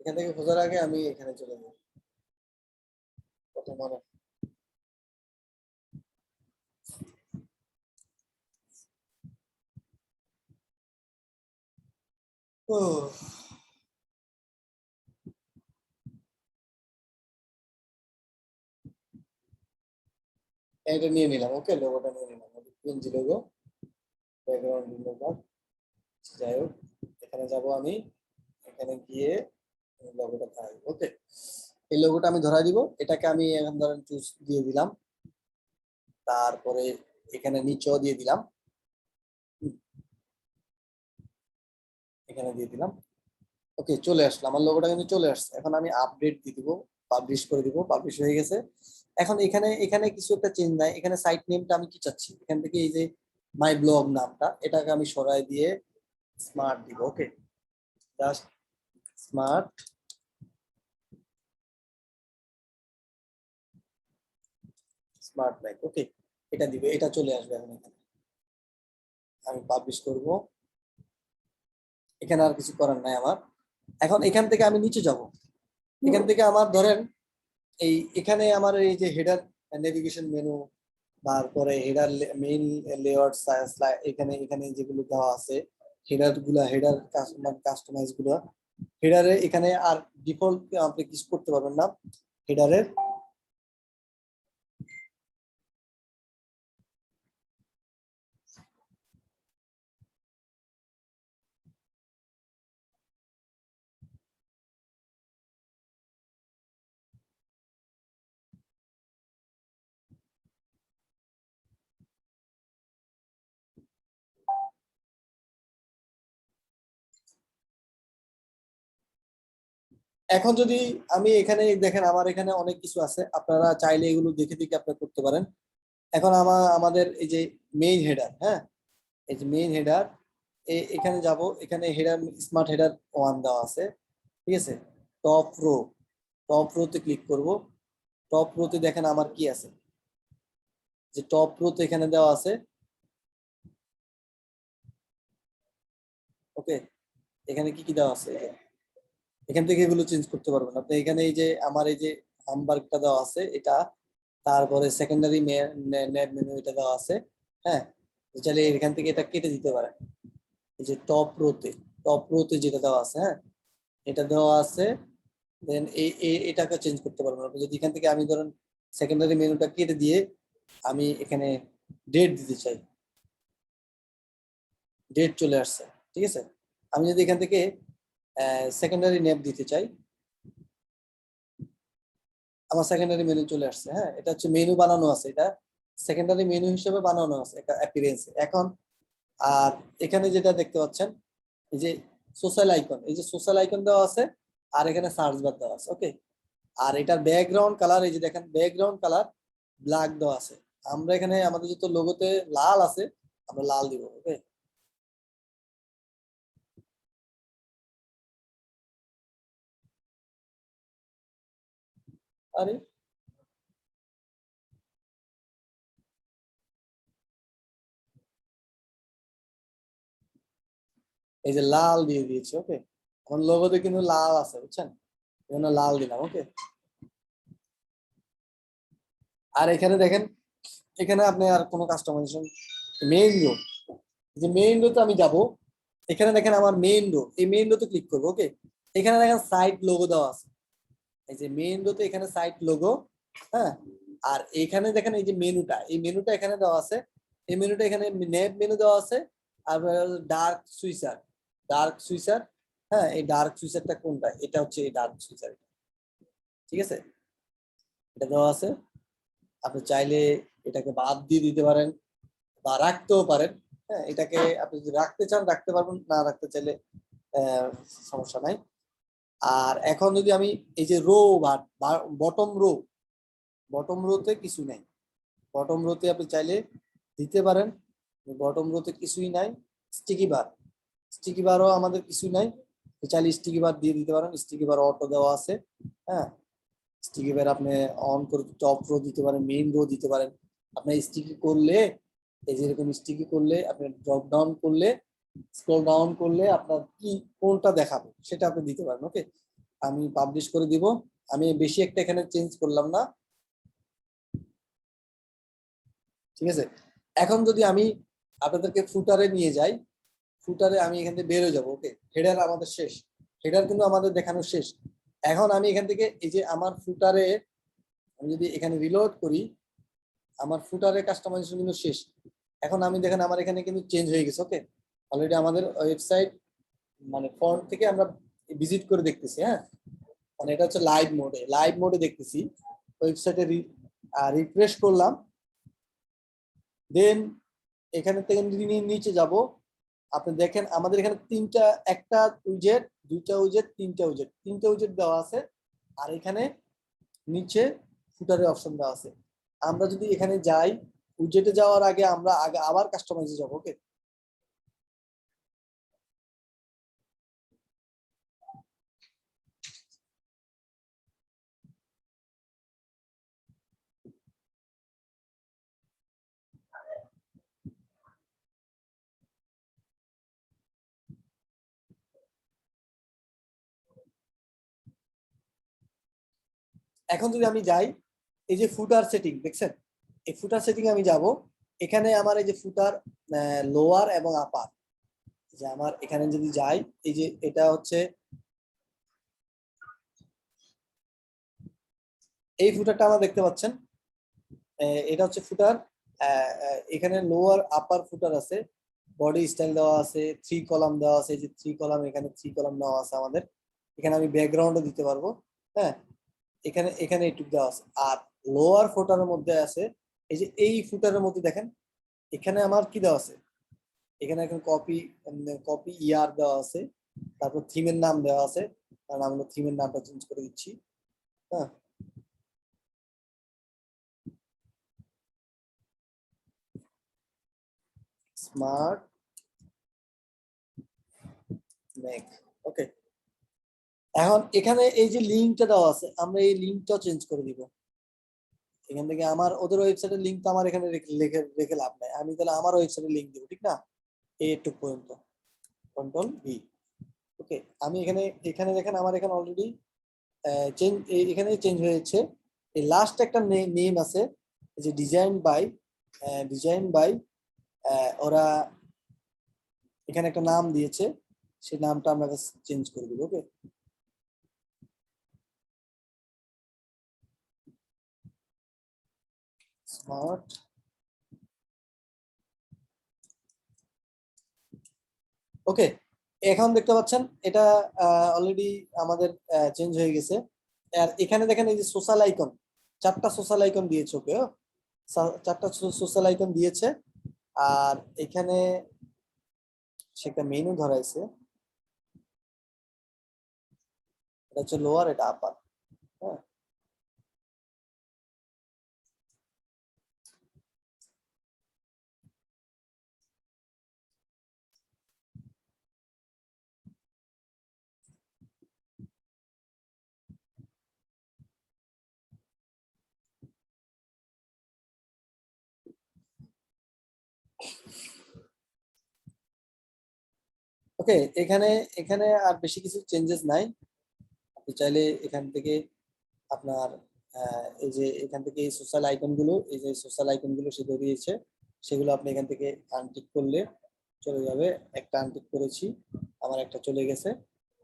এখান থেকে খোঁজার আগে আমি এখানে চলে যাই। কত মানে ও, এটা নিয়ে নিলাম, ওকে, লোগোটা নিয়ে নিলাম, পিএনজি লোগো, ব্যাকগ্রাউন্ড লোগো। যাই হোক, এখানে যাব আমি, এখানে গিয়ে লোগোটা ধরাই, ওকে। এই লোগোটা আমি ধরাই দিব, এটাকে আমি এখন ধরেন চুজ দিয়ে দিলাম, তারপরে এখানে নিচেও দিয়ে দিলাম, এখানে দিয়ে দিলাম, ওকে, চলে আসলো, আমার লোগোটা কিন্তু চলে আসছে। এখন আমি আপডেট দিয়ে দিব, পাবলিশ করে দিব, পাবলিশ হয়ে গেছে। এখন এখানে এখানে কিছু একটা চেঞ্জ নাই, এখানে সাইট নেমটা আমি কি চাচ্ছি, এখান থেকে এই যে মাই ব্লগ নামটা, এটাকে আমি সরাই দিয়ে স্মার্ট দিব, ওকে, জাস্ট স্মার্ট, স্মার্ট লাইক, ওকে, এটা দিবে, এটা চলে আসবে এখন এখানে। আমি পাবলিশ করব, এখানে আর কিছু করার নাই আমার। এখন এখান থেকে আমি নিচে যাব, এখান থেকে আমার ধরেন এই এখানে আমার এই যে হেডার নেভিগেশন মেনু, তারপরে হেডার মেইন লেআউট, এখানে এখানে যেগুলো দেওয়া আছে, হেডার গুলা, হেডার কাস্টমাইজ গুলো, হেডারে এখানে আর ডিফল্ট আপনি কিছু করতে পারবেন না হেডারের। এখন যদি আমি এখানে দেখেন, আমার এখানে অনেক কিছু আছে, আপনারা চাইলে এগুলো দেখে দেখে আপনারা করতে পারেন। এখন আমাদের এই যে মেইন হেডার, হ্যাঁ, এই যে মেইন হেডার, এখানে যাব, এখানে হেডার স্মার্ট হেডার 1 দেওয়া আছে, ঠিক আছে। টপ রো, টপ রোতে ক্লিক করব, টপ রোতে দেখেন আমার কি আছে, যে টপ রোতে এখানে দেওয়া আছে, ওকে, এখানে কি কি দেওয়া আছে, এখান থেকে এগুলো চেঞ্জ করতে পারবেন আপনি। এখানে এই যে আমার এই যে হামবার্গটা দেওয়া আছে এটা, তারপরে সেকেন্ডারি নেট মেনু এটা দেওয়া আছে, হ্যাঁ, চাইলে এখান থেকে এটা কেটে দিতে পারেন। এই যে টপ রোতে যেটা দেওয়া আছে, হ্যাঁ, এটা দেওয়া আছে, দেন এটাকে চেঞ্জ করতে পারবেন আপনি। যদি এখান থেকে আমি ধরেন সেকেন্ডারি মেনুটা কেটে দিয়ে আমি এখানে ডেট দিতে চাই, ডেট চলে আসছে, ঠিক আছে। আমি যদি এখান থেকে সেকেন্ডারি নেম দিতে চাই, আমার সেকেন্ডারি মেনু চলে আসছে, হ্যাঁ, এটা হচ্ছে মেনু বানানো আছে, এটা সেকেন্ডারি মেনু হিসেবে বানানো আছে একটা অ্যাপিয়ারেন্স এখন। আর এখানে যেটা দেখতে পাচ্ছেন, এই যে সোশ্যাল আইকন, এই যে সোশ্যাল আইকন দেওয়া আছে, আর এখানে সার্চ বার দেওয়া আছে, ওকে। আর এটার ব্যাকগ্রাউন্ড কালার, এই যে দেখেন ব্যাকগ্রাউন্ড কালার ব্ল্যাক দেওয়া আছে। আমরা এখানে আমাদের যেহেতু লোগোতে লাল আছে, আমরা লাল দিব, ওকে। আরে, এই যে লাল দিয়ে দিয়েছি, ওকে, আমার লোগোতে কিন্তু লাল আছে, বুঝছেন, এজন্য লাল দিলাম, ওকে। আর এখানে দেখেন, এখানে আপনি আর কোনো কাস্টমাইজেশন, মেইন রো, যে মেইন রোতে আমি যাব, এখানে দেখেন আমার মেইন রো, এই মেইন রোতে ক্লিক করবো, ওকে। এখানে দেখেন সাইট লোগো দেওয়া আছে, এই যে মেইন রোতে এখানে সাইট লোগো, হ্যাঁ। আর এখানে দেখেন এই যে মেনুটা, এই মেনুটা এখানে দেওয়া আছে, এই মেনুটা এখানে নেভ মেনু দেওয়া আছে। আর ডার্ক সুইচার, ডার্ক সুইচার, হ্যাঁ, এই ডার্ক সুইচারটা কোনটা, এটা হচ্ছে এই ডার্ক সুইচার, ঠিক আছে, এটা দেওয়া আছে। আপনি চাইলে এটাকে বাদ দিয়ে দিতে পারেন বা রাখতেও পারেন, হ্যাঁ, এটাকে আপনি যদি রাখতে চান রাখতে পারবেন, না রাখতে চাইলে আহ, সমস্যা নাই। আর এখন যদি আমি এই যে রো বা বটম রো, বটম রোতে কিছু নাই, বটম রোতে আপনি চাইলে দিতে পারেন, বটম রোতে কিছুই নাই। স্টিকি বার, স্টিকি বারও আমাদের কিছুই নাই, চাইলে স্টিকি বার দিয়ে দিতে পারেন, স্টিকি বার অটো দেওয়া আছে, হ্যাঁ। স্টিকি বার আপনি অন করে টপ রো দিতে পারেন, মেইন রো দিতে পারেন। আপনি স্টিকি করলে, এই যেরকম স্টিকি করলে আপনি ড্রপ ডাউন করলে, স্ক্রল ডাউন করলে আপনার কি কোনটা দেখাবে সেটা আপনি দিতে পারেন, ওকে। আমি পাবলিশ করে দিব, আমি বেশি একটা এখানে চেঞ্জ করলাম না, ঠিক আছে। এখন যদি আমি আপনাদেরকে ফুটারে নিয়ে যাই, ফুটারে আমি এখান থেকে বের হয়ে যাবো। ওকে, হেডার আমাদের শেষ, হেডার কিন্তু আমাদের দেখানো শেষ। এখন আমি এখান থেকে এই যে আমার ফুটারে আমি যদি এখানে রিলোড করি, আমার ফুটারে কাস্টমাইজেশন কিন্তু শেষ। এখন আমি দেখেন আমার এখানে কিন্তু চেঞ্জ হয়ে গেছে। ওকে, অলরেডি আমাদের ওয়েবসাইট মানে ফন্ট থেকে আমরা ভিজিট করে দেখতেছি। হ্যাঁ, মানে এটা হচ্ছে লাইভ মোডে দেখতেছি। ওয়েবসাইটে রিফ্রেশ করলাম, দেন এখানে থেকে নিচে যাব। আপনি দেখেন আমাদের এখানে তিনটা, একটা উইজেট, দুইটা উইজেট, তিনটা উইজেট দেওয়া আছে। আর এখানে নিচে ফুটারের অপশন দেওয়া আছে। আমরা যদি এখানে যাই, উইজেটে যাওয়ার আগে আমরা আবার কাস্টমাইজে যাব। ওকে, এখন যদি আমি যাই, এই যে ফুটার সেটিং দেখছেন, এই ফুটার সেটিং আমি যাব। এখানে আমার এই যে ফুটার লোয়ার এবং আপার, যে আমার এখানে যদি যাই, এই যে এটা হচ্ছে এই ফুটারটা আমরা দেখতে পাচ্ছেন। এটা হচ্ছে ফুটার। এখানে লোয়ার আপার ফুটার আছে, বডি স্টাইল দেওয়া আছে, 3 কলাম দেওয়া আছে। এই যে 3 কলাম, এখানে 3 কলাম দেওয়া আছে আমাদের। এখানে আমি ব্যাকগ্রাউন্ডও দিতে পারবো। হ্যাঁ, এখানে এখানে একটু দেওয়া আছে। আর লোয়ার ফুটারের মধ্যে আছে, এই যে এই ফুটারের মধ্যে দেখেন, এখানে আমার কি দেওয়া আছে, এখানে এখন কপি কপি ইয়ার দেওয়া আছে, তারপর থিমের নাম দেওয়া আছে। কারণ আমরা থিমের নামটা চেঞ্জ করে দিচ্ছি। হ্যাঁ, স্মার্ট মেক। ওকে, এখন এখানে এই যে লিঙ্কটা দেওয়া আছে, আমরা এই লিঙ্কটা চেঞ্জ করে দিব। এখান থেকে আমার ওদের ওয়েবসাইটের লিঙ্ক তো আমার এখানে রেখে রেখে লাভ নাই। আমি তাহলে আমার ওয়েবসাইটের লিঙ্ক দিব, ঠিক না? এইটুকু পর্যন্ত, কন্ট্রোল ভি। ওকে, আমি এখানে এখানে দেখেন আমার এখানে অলরেডি চেঞ্জ, এখানে চেঞ্জ হয়েছে। এই লাস্ট একটা নেম আছে, এই যে ডিজাইন বাই ওরা এখানে একটা নাম দিয়েছে, সেই নামটা আমরা চেঞ্জ করে দিব। ওকে, স্মার্ট। ওকে, এখন দেখতে পাচ্ছেন এটা অলরেডি আমাদের চেঞ্জ হয়ে গেছে। আর এখানে দেখেন এই যে সোশ্যাল আইকন, 4টা সোশ্যাল আইকন দিয়েছে। ওকে, 4টা সোশ্যাল আইকন দিয়েছে। আর এখানে সে একটা মেনু ধরাইছে, এটা হচ্ছে লোয়ার, এটা আপার। হ্যাঁ, ওকে, এখানে এখানে আর বেশি কিছু চেঞ্জেস নাই। আপনি চাইলে এখান থেকে আপনার এই যে এখান থেকে এই সোশ্যাল আইকন গুলো, এই যে সোশ্যাল আইকন গুলো সে ধরিয়েছে, সেগুলো আপনি এখান থেকে আনটিক করলে চলে যাবে। একটা আনটিক করেছি, আমার একটা চলে গেছে,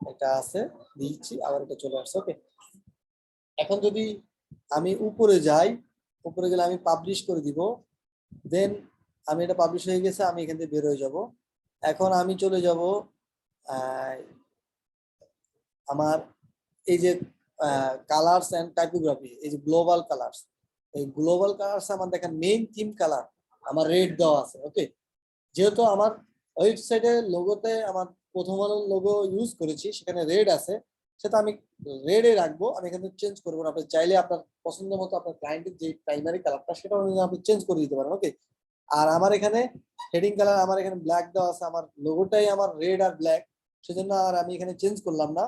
একটা আছে দিচ্ছি, আবার এটা চলে আসছে। ওকে, এখন যদি আমি উপরে যাই, উপরে গেলে আমি পাবলিশ করে দিব। দেন আমি এটা পাবলিশ হয়ে গেছে, আমি এখান থেকে বের হয়ে যাব। এখন আমি চলে যাব আমার এই যে কালার্স এন্ড টাইপোগ্রাফি, এই যে গ্লোবাল কালার্স, এই গ্লোবাল কালার্স আমার দেখেন মেইন থিম কালার আমার রেড দেওয়া আছে। ওকে, যেহেতু আমার ওয়েবসাইটে লোগোতে আমার প্রথম আলোর লোগো ইউজ করেছি, সেখানে রেড আছে, সেটা আমি রেডে রাখবো। আমি এখানে চেঞ্জ করবো না। আপনি চাইলে আপনার পছন্দ মতো আপনার ক্লায়েন্টের যে প্রাইমারি কালারটা, সেটা আপনি চেঞ্জ করে দিতে পারেন। ওকে, আর আমার এখানে হেডিং কালার আমার এখানে ব্ল্যাক দেওয়া আছে, আমার লোগোটাই আমার রেড আর ব্ল্যাক, সেজন্য আর আমি এখানে চেঞ্জ করলাম না।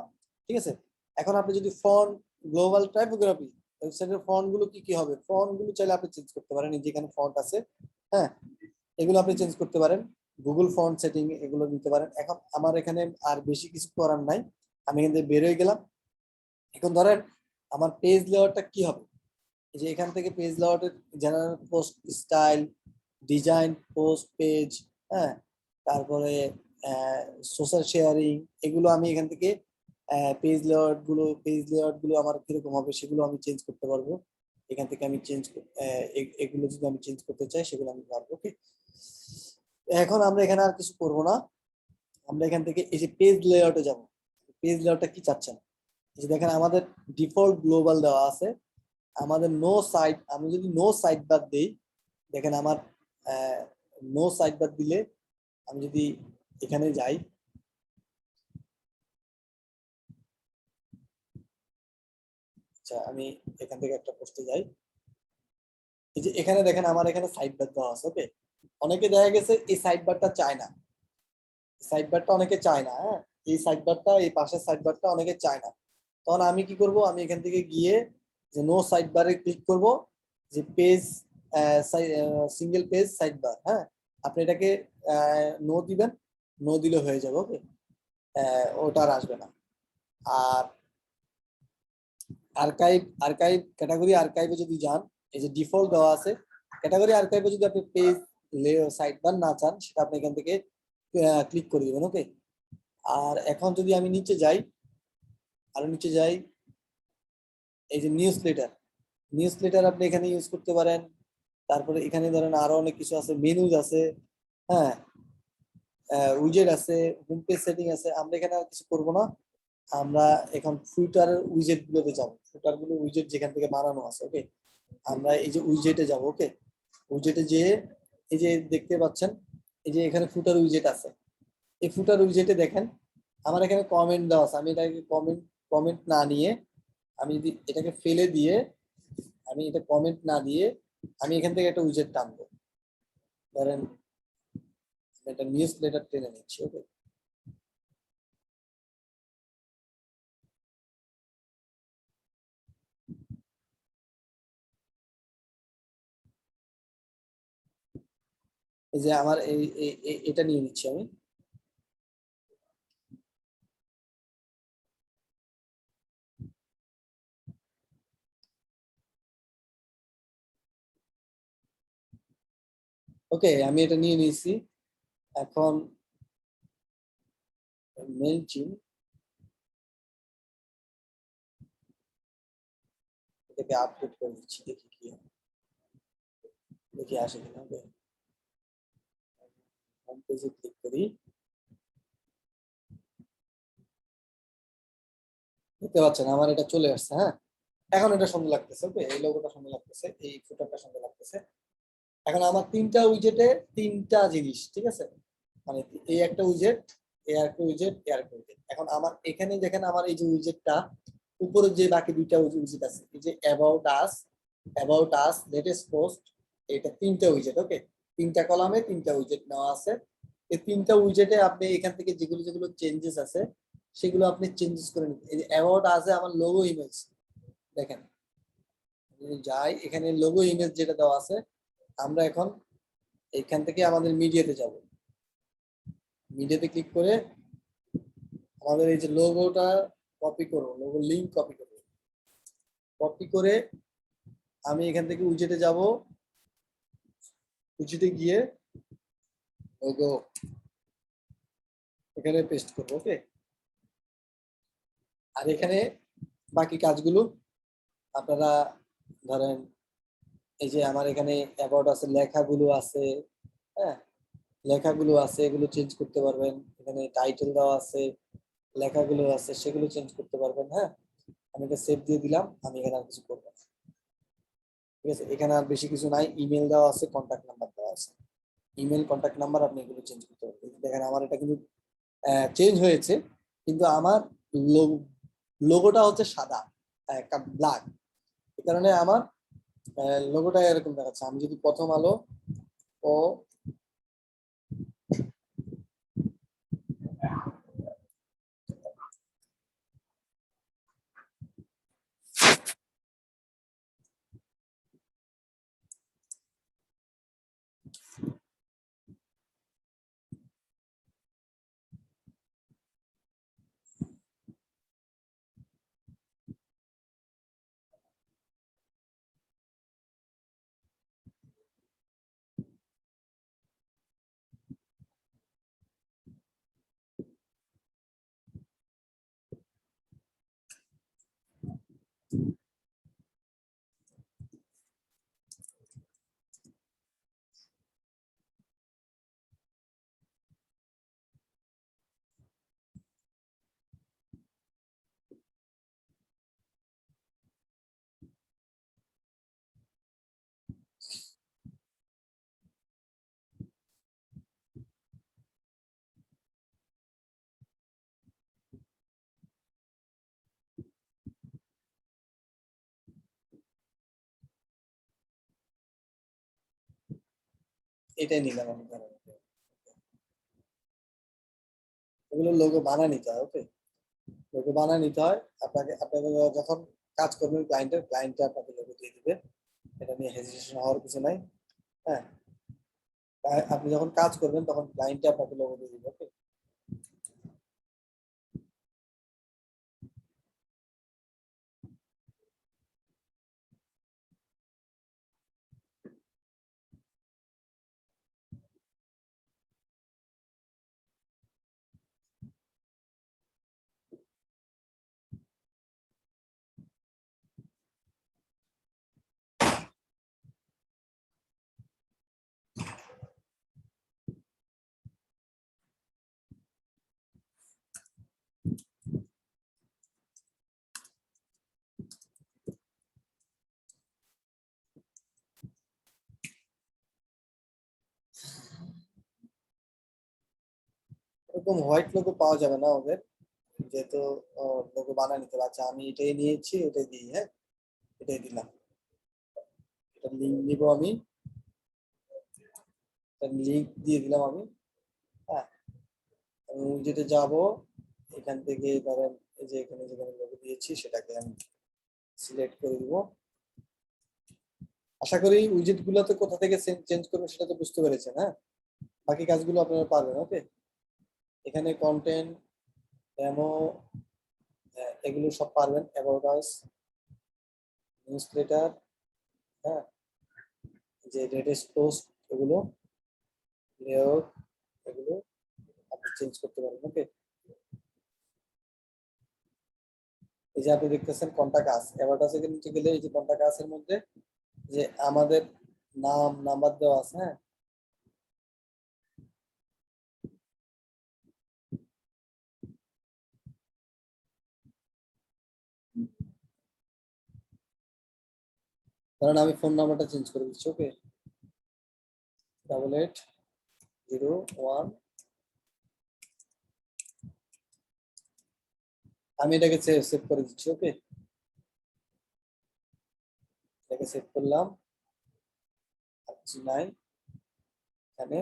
ঠিক আছে, এখন আপনি যদি ফন্ট, গ্লোবাল টাইপোগ্রাফি, ওয়েবসাইটের ফন্ট গুলো কি কি হবে, ফন্ট গুলো চাইলে আপনি চেঞ্জ করতে পারেন। এই যে এখানে ফন্ট আছে, হ্যাঁ, এগুলো আপনি চেঞ্জ করতে পারেন। গুগল ফন্ট সেটিং এগুলো দিতে পারেন। এখন আমার এখানে আর বেশি কিছু করার নাই, আমি এখান থেকে বের হয়ে গেলাম। এখন ধরেন আমার পেজ লেআউটটা কি হবে, এই যে এখান থেকে পেজ লেআউটের general post style, design, post page, হ্যাঁ, তারপরে সোশ্যাল শেয়ারিং, এগুলো আমি এখান থেকে পেজ লেআউট গুলো আমার কিরকম হবে সেগুলো আমি চেঞ্জ করতে পারবো। এখান থেকে আমি এগুলো যদি আমি চেঞ্জ করতে চাই সেগুলো আমি পারবো। ওকে, এখন আমরা এখানে আর কিছু করবো না, আমরা এখান থেকে এই যে পেজ লেআউটে যাব। পেজ লেআউটটা কি চাচ্ছেন, এই যে দেখেন আমাদের ডিফল্ট গ্লোবাল দেওয়া আছে, আমাদের নো সাইট, আমি যদি নো সাইট বাদ দিই, দেখেন আমার নো সাইট বাদ দিলে আমি যদি এখানে যাই, আচ্ছা আমি এখান থেকে একটা পোস্টে যাই, এই যে এখানে দেখেন আমার এখানে সাইড বার দেওয়া আছে। ওকে, অনেকে দেখা গেছে এই সাইড বারটা চায় না, সাইড বারটা অনেকে চায় না, হ্যাঁ, এই সাইড বারটা, এই পাশের সাইড বারটা অনেকে চায় না। তখন আমি কি করব, আমি এখান থেকে গিয়ে যে নো সাইড বারে ক্লিক করব, যে page single page side bar, হ্যাঁ, আপনি এটাকে নো দিবেন, নো দিলে হয়ে যাবে। ওকে, ওটা আর আসবে না। আর ক্যাটাগরি আর্কাইভে যদি যান, এই যে ডিফল্ট দেওয়া আছে, ক্যাটাগরি আর্কাইভে যদি আপনি পেজ সাইড বার না চান, সেটা আপনি এখান থেকে ক্লিক করে দিবেন। ওকে, আর এখন যদি আমি নিচে যাই, আরো নিচে যাই, এই যে নিউজ লেটার আপনি এখানে ইউজ করতে পারেন। তারপরে এখানে ধরেন আরো অনেক কিছু আছে, মেনুজ আছে, হ্যাঁ, উইজেট আছে, হোম পেজ সেটিং আছে। আমরা এখানে আর কিছু করবো না, আমরা এখন ফুটারের উইজেট গুলোতে যাবো, ফুটার গুলো উইজেট যেখান থেকে বানানো আছে। ওকে, আমরা এই যে উইজেটে যাব। ওকে, উইজেটে যে এই যে দেখতে পাচ্ছেন, এই যে এখানে ফুটার উইজেট আছে, এই ফুটার উইজেটে দেখেন আমার এখানে কমেন্ট দেওয়া আছে। আমি এটাকে কমেন্ট কমেন্ট না নিয়ে, আমি যদি এটাকে ফেলে দিয়ে, আমি এটা কমেন্ট না দিয়ে আমি এখান থেকে একটা উইজেট টানবো, ধরেন এটা নিউজ লেটার টেনে নিচ্ছি। ওকে, এই যে আমার এটা নিয়ে নিচ্ছি আমি। ওকে, আমি এটা নিয়ে নিয়েছি। এখন মেল চিন এটাকে আপডেট করে দিচ্ছি, দেখি কি হয়, দেখি আসে কিনা। হোম পেজে ক্লিক করি, দেখতে পাচ্ছেন আমার এটা চলে আসছে। হ্যাঁ, এখন এটা সুন্দর লাগতেছে। ওকে, এই লোগোটা সুন্দর লাগতেছে, এই ফুটারটা সুন্দর লাগতেছে। এখন আমার তিনটা উইজেটে তিনটা জিনিস, ঠিক আছে, মানে এই একটা উইজেট, এই একটা উইজেট, এই একটা উইজেট। এখন আমার এখানে দেখেন আমার এই যে উইজেটটা, উপরে যে বাকি দুইটা উইজেট আছে, এই যে অ্যাবাউট আস, লেটেস্ট পোস্ট, এটা তিনটা উইজেট। ওকে, তিনটা কলামে তিনটা উইজেট নেওয়া আছে। এই তিনটা উইজেটে আপনি এখান থেকে যেগুলো যেগুলো চেঞ্জেস আছে সেগুলো আপনি চেঞ্জেস করে নিন। এই যে অ্যাবাউট আসে আমার লোগো ইমেজ, দেখেন যাই এখানে লোগো ইমেজ যেটা দেওয়া আছে, আমরা এখন এখান থেকে আমাদের মিডিয়াতে যাব, মিডিয়াতে ক্লিক করে আমাদের এই যে লোগোটা কপি করবো, লোগো লিংক কপি করবো, কপি করে আমি এখান থেকে উইজেটে যাব, উইজেটে গিয়ে লোগো এখানে পেস্ট করবো। ওকে, আর এখানে বাকি কাজগুলো আপনারা ধরেন, এই যে আমার এখানে অ্যাবাউট আছে, লেখাগুলো আছে, হ্যাঁ, লেখাগুলো আছে, এগুলো চেঞ্জ করতে পারবেন। এখানে টাইটেল দেওয়া আছে, লেখাগুলো আছে, সেগুলো চেঞ্জ করতে পারবেন। হ্যাঁ, আমি এটা সেভ দিয়ে দিলাম, আমি এখানে আর কিছু করবো না। ঠিক আছে, এখানে আর বেশি কিছু নাই, ইমেল দেওয়া আছে, কন্ট্যাক্ট নাম্বার দেওয়া আছে, ইমেল কন্ট্যাক্ট নাম্বার আপনি এগুলো চেঞ্জ করতে পারবেন। দেখেন আমার এটা কিন্তু চেঞ্জ হয়েছে, কিন্তু আমার লোগোটা হচ্ছে সাদা, ব্ল্যাক, এই কারণে আমার লোগোটা এরকম দেখাচ্ছে। আমি যদি প্রথম আলো ও এটাই নিলাম আমি, ধরেন এগুলো লোগো বানায় নিতে হয়। ওকে, লোগো বানায় নিতে হয়। আপনাকে যখন কাজ করবেন ক্লায়েন্টে আপনাকে লোগো দিয়ে দিবে, এটা নিয়ে হেজিটেশন হওয়ার কিছু নাই। হ্যাঁ, আপনি যখন কাজ করবেন তখন ক্লায়েন্টে আপনাকে লোগো দিয়ে দিবে। ওকে, এরকম হোয়াইট লোগো পাওয়া যাবে না ওদের, যেহেতু লোগো বানায় নিতে হবে। আচ্ছা, আমি এটাই নিয়েছি, এটাই দিই। হ্যাঁ, এটাই দিলাম। এটা লিঙ্ক দিব আমি, লিঙ্ক দিয়ে দিলাম আমি। হ্যাঁ, আমি যেটা যাব, এখান থেকে ধরেন এই যে এখানে যেখানে লোগো দিয়েছি সেটাকে আমি সিলেক্ট করে দিব। আশা করি উইজেট গুলোতে কোথা থেকে চেঞ্জ করবো সেটা তো বুঝতে পেরেছেন। হ্যাঁ, বাকি কাজগুলো আপনারা পারবেন। ওকে, এখানে কন্টেন্ট, ডেমো, এগুলো সব পারবেন। অ্যাবাউট আস, নিউজ লেটার, হ্যাঁ, যে লেটেস্ট পোস্ট, এগুলো লেআউট, এগুলো আপনি চেঞ্জ করতে পারবেন। ওকে, এই যে আপনি দেখতেছেন কন্টাক্ট আস, অ্যাবাউট আস এর নিচে গেলে এই যে কন্টাক্ট আস এর মধ্যে যে আমাদের নাম নাম্বার দেওয়া আছে। হ্যাঁ, ধরেন আমি ফোন নাম্বারটা চেঞ্জ করে দিচ্ছি। ওকে, 8801, আমি এটাকে সেভ করে দিচ্ছি। ওকে, এটাকে সেভ করলাম। নাই, এখানে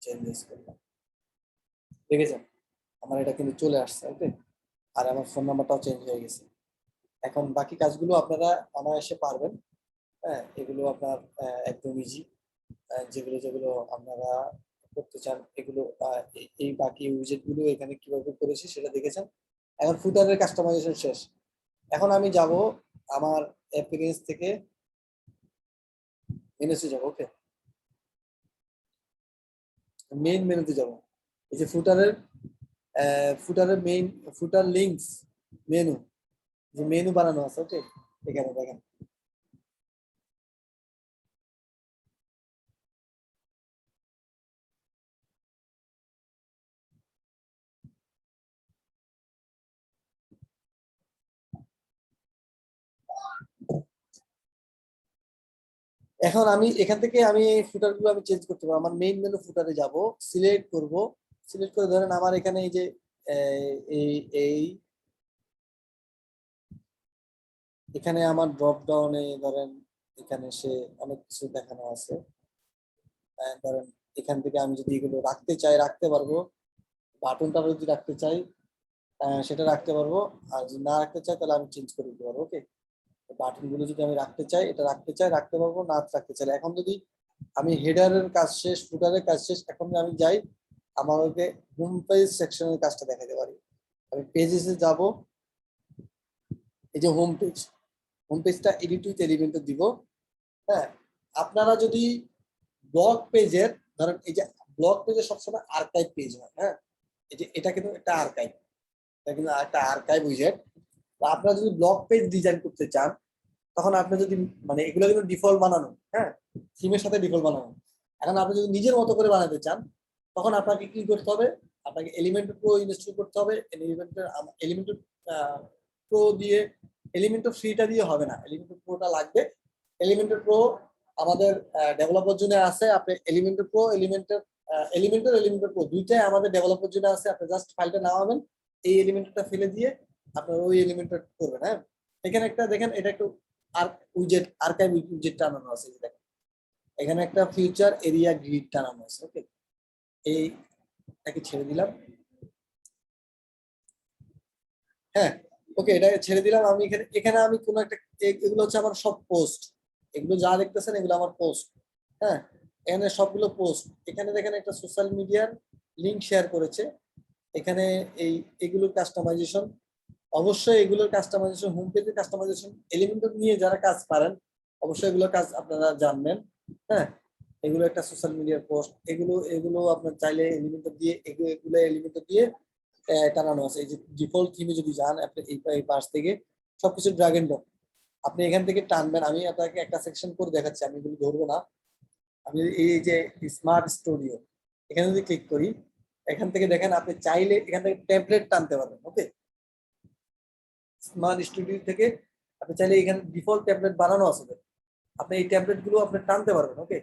চেঞ্জেস করলাম, দেখেছেন আমার এটা কিন্তু চলে আসছে। ওকে, আর আমার ফোন নাম্বারটাও চেঞ্জ হয়ে গেছে। এখন বাকি কাজগুলো আপনারা অনায়াসে পারবেন। হ্যাঁ, এগুলো আপনার একদম ইজি। যেগুলো যেগুলো আপনারা করতে চান এগুলো, এই বাকি উইজেট গুলো এখানে কিভাবে করেছি সেটা দেখেছেন। এখন ফুটারের কাস্টমাইজেশন শেষ। এখন আমি যাব আমার অ্যাপিয়ারেন্স থেকে মেনুতে যাব। ওকে, মেইন মেনুতে যাব। এই যে ফুটারের মেইন ফুটার লিংকস মেনু, যে মেনু বানানো আছে। ওকে, এখানে দেখেন। এখন আমি এখান থেকে আমি এই ফুটার গুলো আমি চেঞ্জ করতে পারবো। আমার মেইন মেনু ফুটারে যাব, সিলেক্ট করব। সিলেক্ট করে ধরেন আমার এখানে এই যে এই এই এখানে আমার ড্রপ ডাউনে ধরেন এখানে সে অনেক কিছু দেখানো আছে। ধরেন এখান থেকে আমি যদি এগুলো রাখতে চাই রাখতে পারবো। বাটনটা যদি রাখতে চাই সেটা রাখতে পারবো। আর যদি না রাখতে চাই তাহলে আমি চেঞ্জ করে দিতে পারবো। ওকে, বাটন গুলো যদি আমি রাখতে চাই, এটা রাখতে চাই রাখতে পারবো, না রাখতে চাই। এখন যদি আমি হেডারের কাজ শেষ, ফুটারের কাজ শেষ, এখন আমি যাই আমাকে হোম পেজ সেকশনের কাজটা দেখাতে পারি। আমি পেজেসে যাব, এই যে হোম পেজ, হোম পেজটা এডিট উইথ এলিমেন্টে দিব। হ্যাঁ, আপনারা যদি ব্লগ পেজের, ধরেন এই যে ব্লগ পেজে সবসময় আর্কাইভ পেজ হয়। হ্যাঁ, এই যে এটা কিন্তু একটা আর্কাইভ, এটা কিন্তু একটা আর্কাইভ উইজেট। আপনারা যদি ব্লগ পেজ ডিজাইন করতে চান, তখন আপনি যদি মানে এগুলো কিন্তু ডিফল্ট বানানো, হ্যাঁ, থিমের সাথে ডিফল্ট বানানো। এখন আপনি যদি নিজের মতো করে বানাতে চান, তখন আপনাকে কি করতে হবে? আপনাকে এলিমেন্টর প্রো ইনস্টল করতে হবে। এলিমেন্টর প্রো দিয়ে, এলিমেন্টর ফ্রিটা দিয়ে হবে না, এলিমেন্টর প্রোটা লাগবে। এলিমেন্টর প্রো আমাদের ডেভেলপার জন্য আছে। আপনি এলিমেন্টর প্রো দুইটাই আমাদের ডেভেলপার জন্য আছে। আপনি জাস্ট ফাইলটা নামাবেন, এই এলিমেন্টরটা ফেলে দিয়ে আপনার ওই এলিমেন্টর করবেন। হ্যাঁ, এখানে একটা দেখেন, এটা একটু আর্কাইভ উইজেট টানানো আছে, এই যে দেখেন এখানে একটা ফিউচার এরিয়া গ্রিড টানানো আছে। ওকে, এইটাকে ছেড়ে দিলাম। হ্যাঁ, ওকে, এটাকে ছেড়ে দিলাম। আমি এখানে এখানে আমি কোনো একটা, এগুলো হচ্ছে আমার সব পোস্ট, এগুলো যা দেখতেছেন এগুলো আমার পোস্ট। হ্যাঁ, এখানে সবগুলো পোস্ট। এখানে দেখেন একটা সোশ্যাল মিডিয়ার লিংক শেয়ার করেছে। এখানে এই এগুলোর কাস্টমাইজেশন, অবশ্যই এগুলোর কাস্টমাইজেশন, হোম পেজের কাস্টমাইজেশন এলিমেন্ট নিয়ে যারা কাজ পারেন অবশ্যই এগুলোর কাজ আপনারা জানবেন। হ্যাঁ, এগুলো একটা সোশ্যাল মিডিয়ার পোস্ট, এগুলো এগুলো আপনার চাইলে এলিমেন্ট দিয়ে, এগুলো এলিমেন্ট দিয়ে টানানো আছে। এই যে ডিফল্ট থিমে যদি যান আপনি এই পাশ থেকে সবকিছু ড্রাগ এন্ড ড্রপ আপনি এখান থেকে টানবেন। আমি আপনাকে একটা সেকশন করে দেখাচ্ছি, আমি এগুলো ধরবো না। আমি এই যে স্মার্ট স্টুডিও, এখানে যদি ক্লিক করি, এখান থেকে দেখেন আপনি চাইলে এখান থেকে টেমপ্লেট টানতে পারবেন। ওকে, স্মার্ট স্টুডিও থেকে আপনি চাইলে এখানে ডিফল্ট ট্যাবলেট বানানো আছে, আপনি এই ট্যাবলেট গুলো আপনি টানতে পারবেন। ওকে,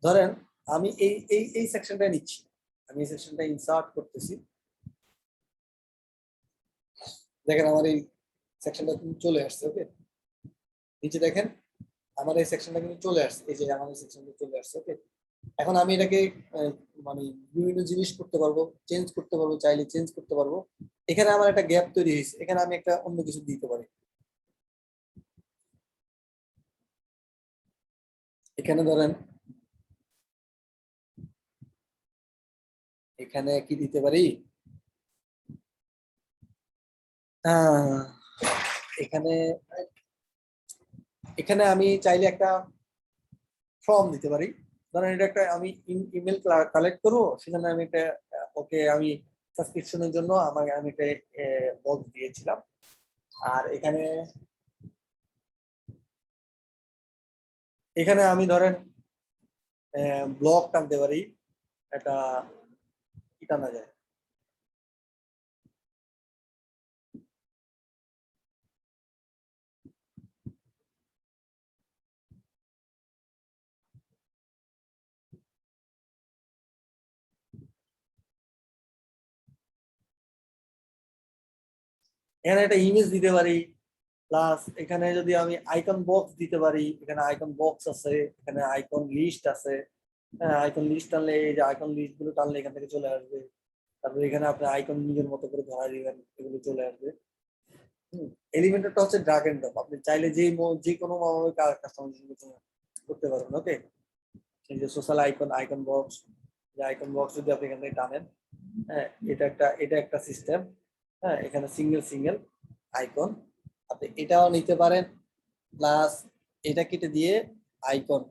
ধরেন আমি এই সেকশনটা নিচ্ছি, আমি এই সেকশনটা ইনসার্ট করতেছি। দেখেন আমার এই সেকশনটা কিন্তু চলে আসছে। ওকে, নিচে দেখেন আমার এই সেকশনটা কিন্তু চলে আসছে, এই যে আমার এই সেকশনটা চলে আসছে। ওকে, এখন আমি এটাকে মানে বিভিন্ন জিনিস করতে পারবো, চেঞ্জ করতে পারবো, চাইলে চেঞ্জ করতে পারবো। এখানে আমার একটা গ্যাপ তৈরি হয়েছে, এখানে আমি একটা অন্য কিছু দিতে পারি। এখানে ধরেন এখানে কি দিতে পারি? এখানে এখানে আমি চাইলে একটা ফর্ম দিতে পারি। ধরেন এটা একটা আমি ইমেল কালেক্ট করবো, সেখানে আমি একটা ওকে আমি সাবস্ক্রিপশনের জন্য আমি একটা বক্স দিয়েছিলাম। আর এখানে এখানে আমি ধরেন ব্লগ টানতে পারি, একটা কি টানা যায়। এখানে একটা ইমেজ দিতে পারি, প্লাস এখানে যদি আমি আইকন বক্স দিতে পারি, এখানে আইকন বক্স আছে, এখানে আইকন লিস্ট আছে। হ্যাঁ, আইকন লিস্ট টানলে এই যে আইকন লিস্ট গুলো টানলে এখান থেকে চলে আসবে। তারপরে এখানে আপনি আইকন নিজের মতো করে ধরা দিবেন, এগুলো চলে আসবে। এলিমেন্টরটা হচ্ছে ড্রাগ এন্ড ড্রপ, আপনি চাইলে যে কোনো ভাবে কাস্টমাইজেশন করতে পারবেন। ওকে, এই যে সোশ্যাল আইকন, আইকন বক্স, যে আইকন বক্স যদি আপনি এখান থেকে টানেন, হ্যাঁ, এটা একটা সিস্টেম। হ্যাঁ, এখানে সিঙ্গেল সিঙ্গেল আইকন আপনি এটাও নিতে পারেন, প্লাস এটা কেটে দিয়ে আইকন,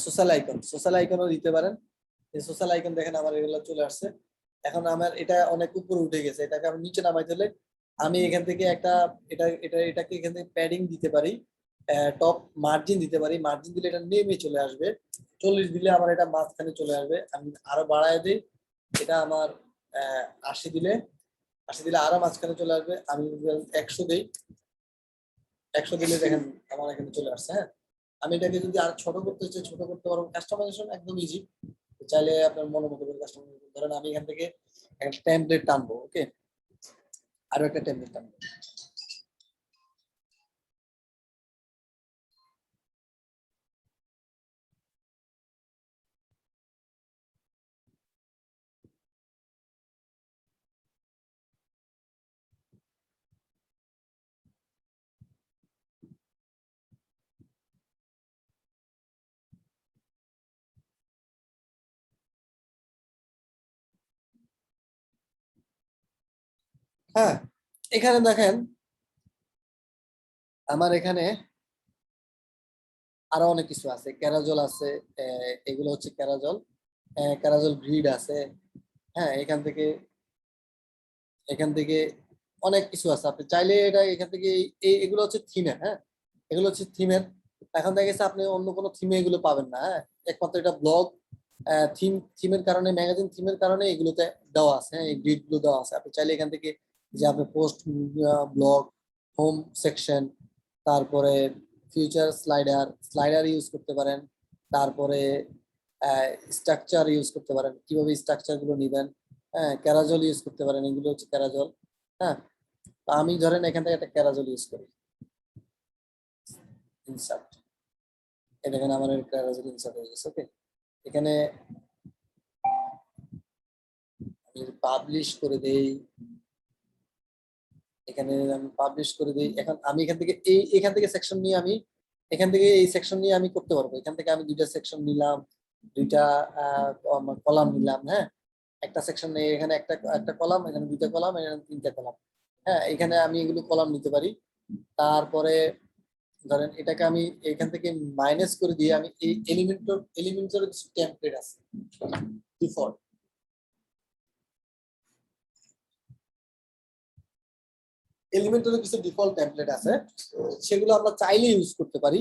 সোশ্যাল আইকনও দিতে পারেন। এই সোশ্যাল আইকন দেখেন আমার এগুলো চলে আসছে। এখন আমার এটা অনেক উপরে উঠে গেছে, এটাকে আমি নিচে নামাই দিলে আমি এখান থেকে একটা এটাকে এখান থেকে প্যাডিং দিতে পারি, টপ মার্জিন দিতে পারি। মার্জিন দিলে এটা নেমে চলে আসবে। 40 দিলে আমার এটা মাঝখানে চলে আসবে। আমি আরো বাড়ায় দিই, এটা আমার 80 দিলে, 80 দিলে আরো মাঝখানে চলে আসবে। আমি 100 দিই, 100 দিলে দেখেন আমার এখানে চলে আসছে। হ্যাঁ, আমি এটাকে যদি আর ছোট করতে চাই ছোট করতে পারবো। কাস্টমাইজেশন একদম ইজি, চাইলে আপনার মনের মতো করে কাস্টমাইজেশন। ধরেন আমি এখান থেকে একটা টেমপ্লেট টানবো। ওকে, আরো একটা টেমপ্লেট টানবো। হ্যাঁ, এখানে দেখেন আমার এখানে আরো অনেক কিছু আছে, ক্যারাজল আছে। এগুলো হচ্ছে ক্যারাজল, ক্যারাজল গ্রিড আছে। হ্যাঁ, এখান থেকে অনেক কিছু আছে, আপনি চাইলে এটা এখান থেকে এগুলো হচ্ছে থিমের, হ্যাঁ এগুলো হচ্ছে থিমের। এখন দেখা গেছে আপনি অন্য কোনো থিমে এগুলো পাবেন না, হ্যাঁ একমাত্র এটা ব্লগ থিমের কারণে, ম্যাগাজিন থিমের কারণে এগুলোতে দেওয়া আছে, হ্যাঁ এই গ্রিড গুলো দেওয়া আছে। আপনি চাইলে এখান থেকে যে আপনি পোস্ট, ব্লগ, হোম সেকশন, তারপরে ফিউচার স্লাইডার স্লাইডার ইউজ করতে পারেন, তারপরে স্ট্রাকচার ইউজ করতে পারেন, কিভাবে স্ট্রাকচার গুলো নিবেন, হ্যাঁ ক্যারাজল ইউজ করতে পারেন, এগুলো হচ্ছে ক্যারাজল। হ্যাঁ তো আমি ধরেন এখান থেকে একটা ক্যারাজল ইউজ করি, ইনসার্ট, এখানে আমার ক্যারাজল ইনসার্ট হয়ে গেছে। ওকে, এখানে আমি পাবলিশ করে দেই, এখানে আমি পাবলিশ করে দিই। এখন আমি এখান থেকে এখান থেকে সেকশন নিয়ে আমি এখান থেকে এই সেকশন নিয়ে আমি করতে পারবো। এখান থেকে আমি দুইটা সেকশন নিলাম, দুইটা কলাম নিলাম, হ্যাঁ একটা সেকশন নেই, এখানে একটা একটা কলাম, এখানে দুইটা কলাম, এখানে তিনটা কলাম, হ্যাঁ এখানে আমি এগুলো কলাম নিতে পারি। তারপরে ধরেন এটাকে আমি এখান থেকে মাইনাস করে দিয়ে আমি এই এলিমেন্টের কিছু টেমপ্লেট আছে ডিফল্ট, এলিমেন্টারি কিছু ডিফল্ট টেমপ্লেট আছে, সেগুলো আমরা চাইলে ইউজ করতে পারি।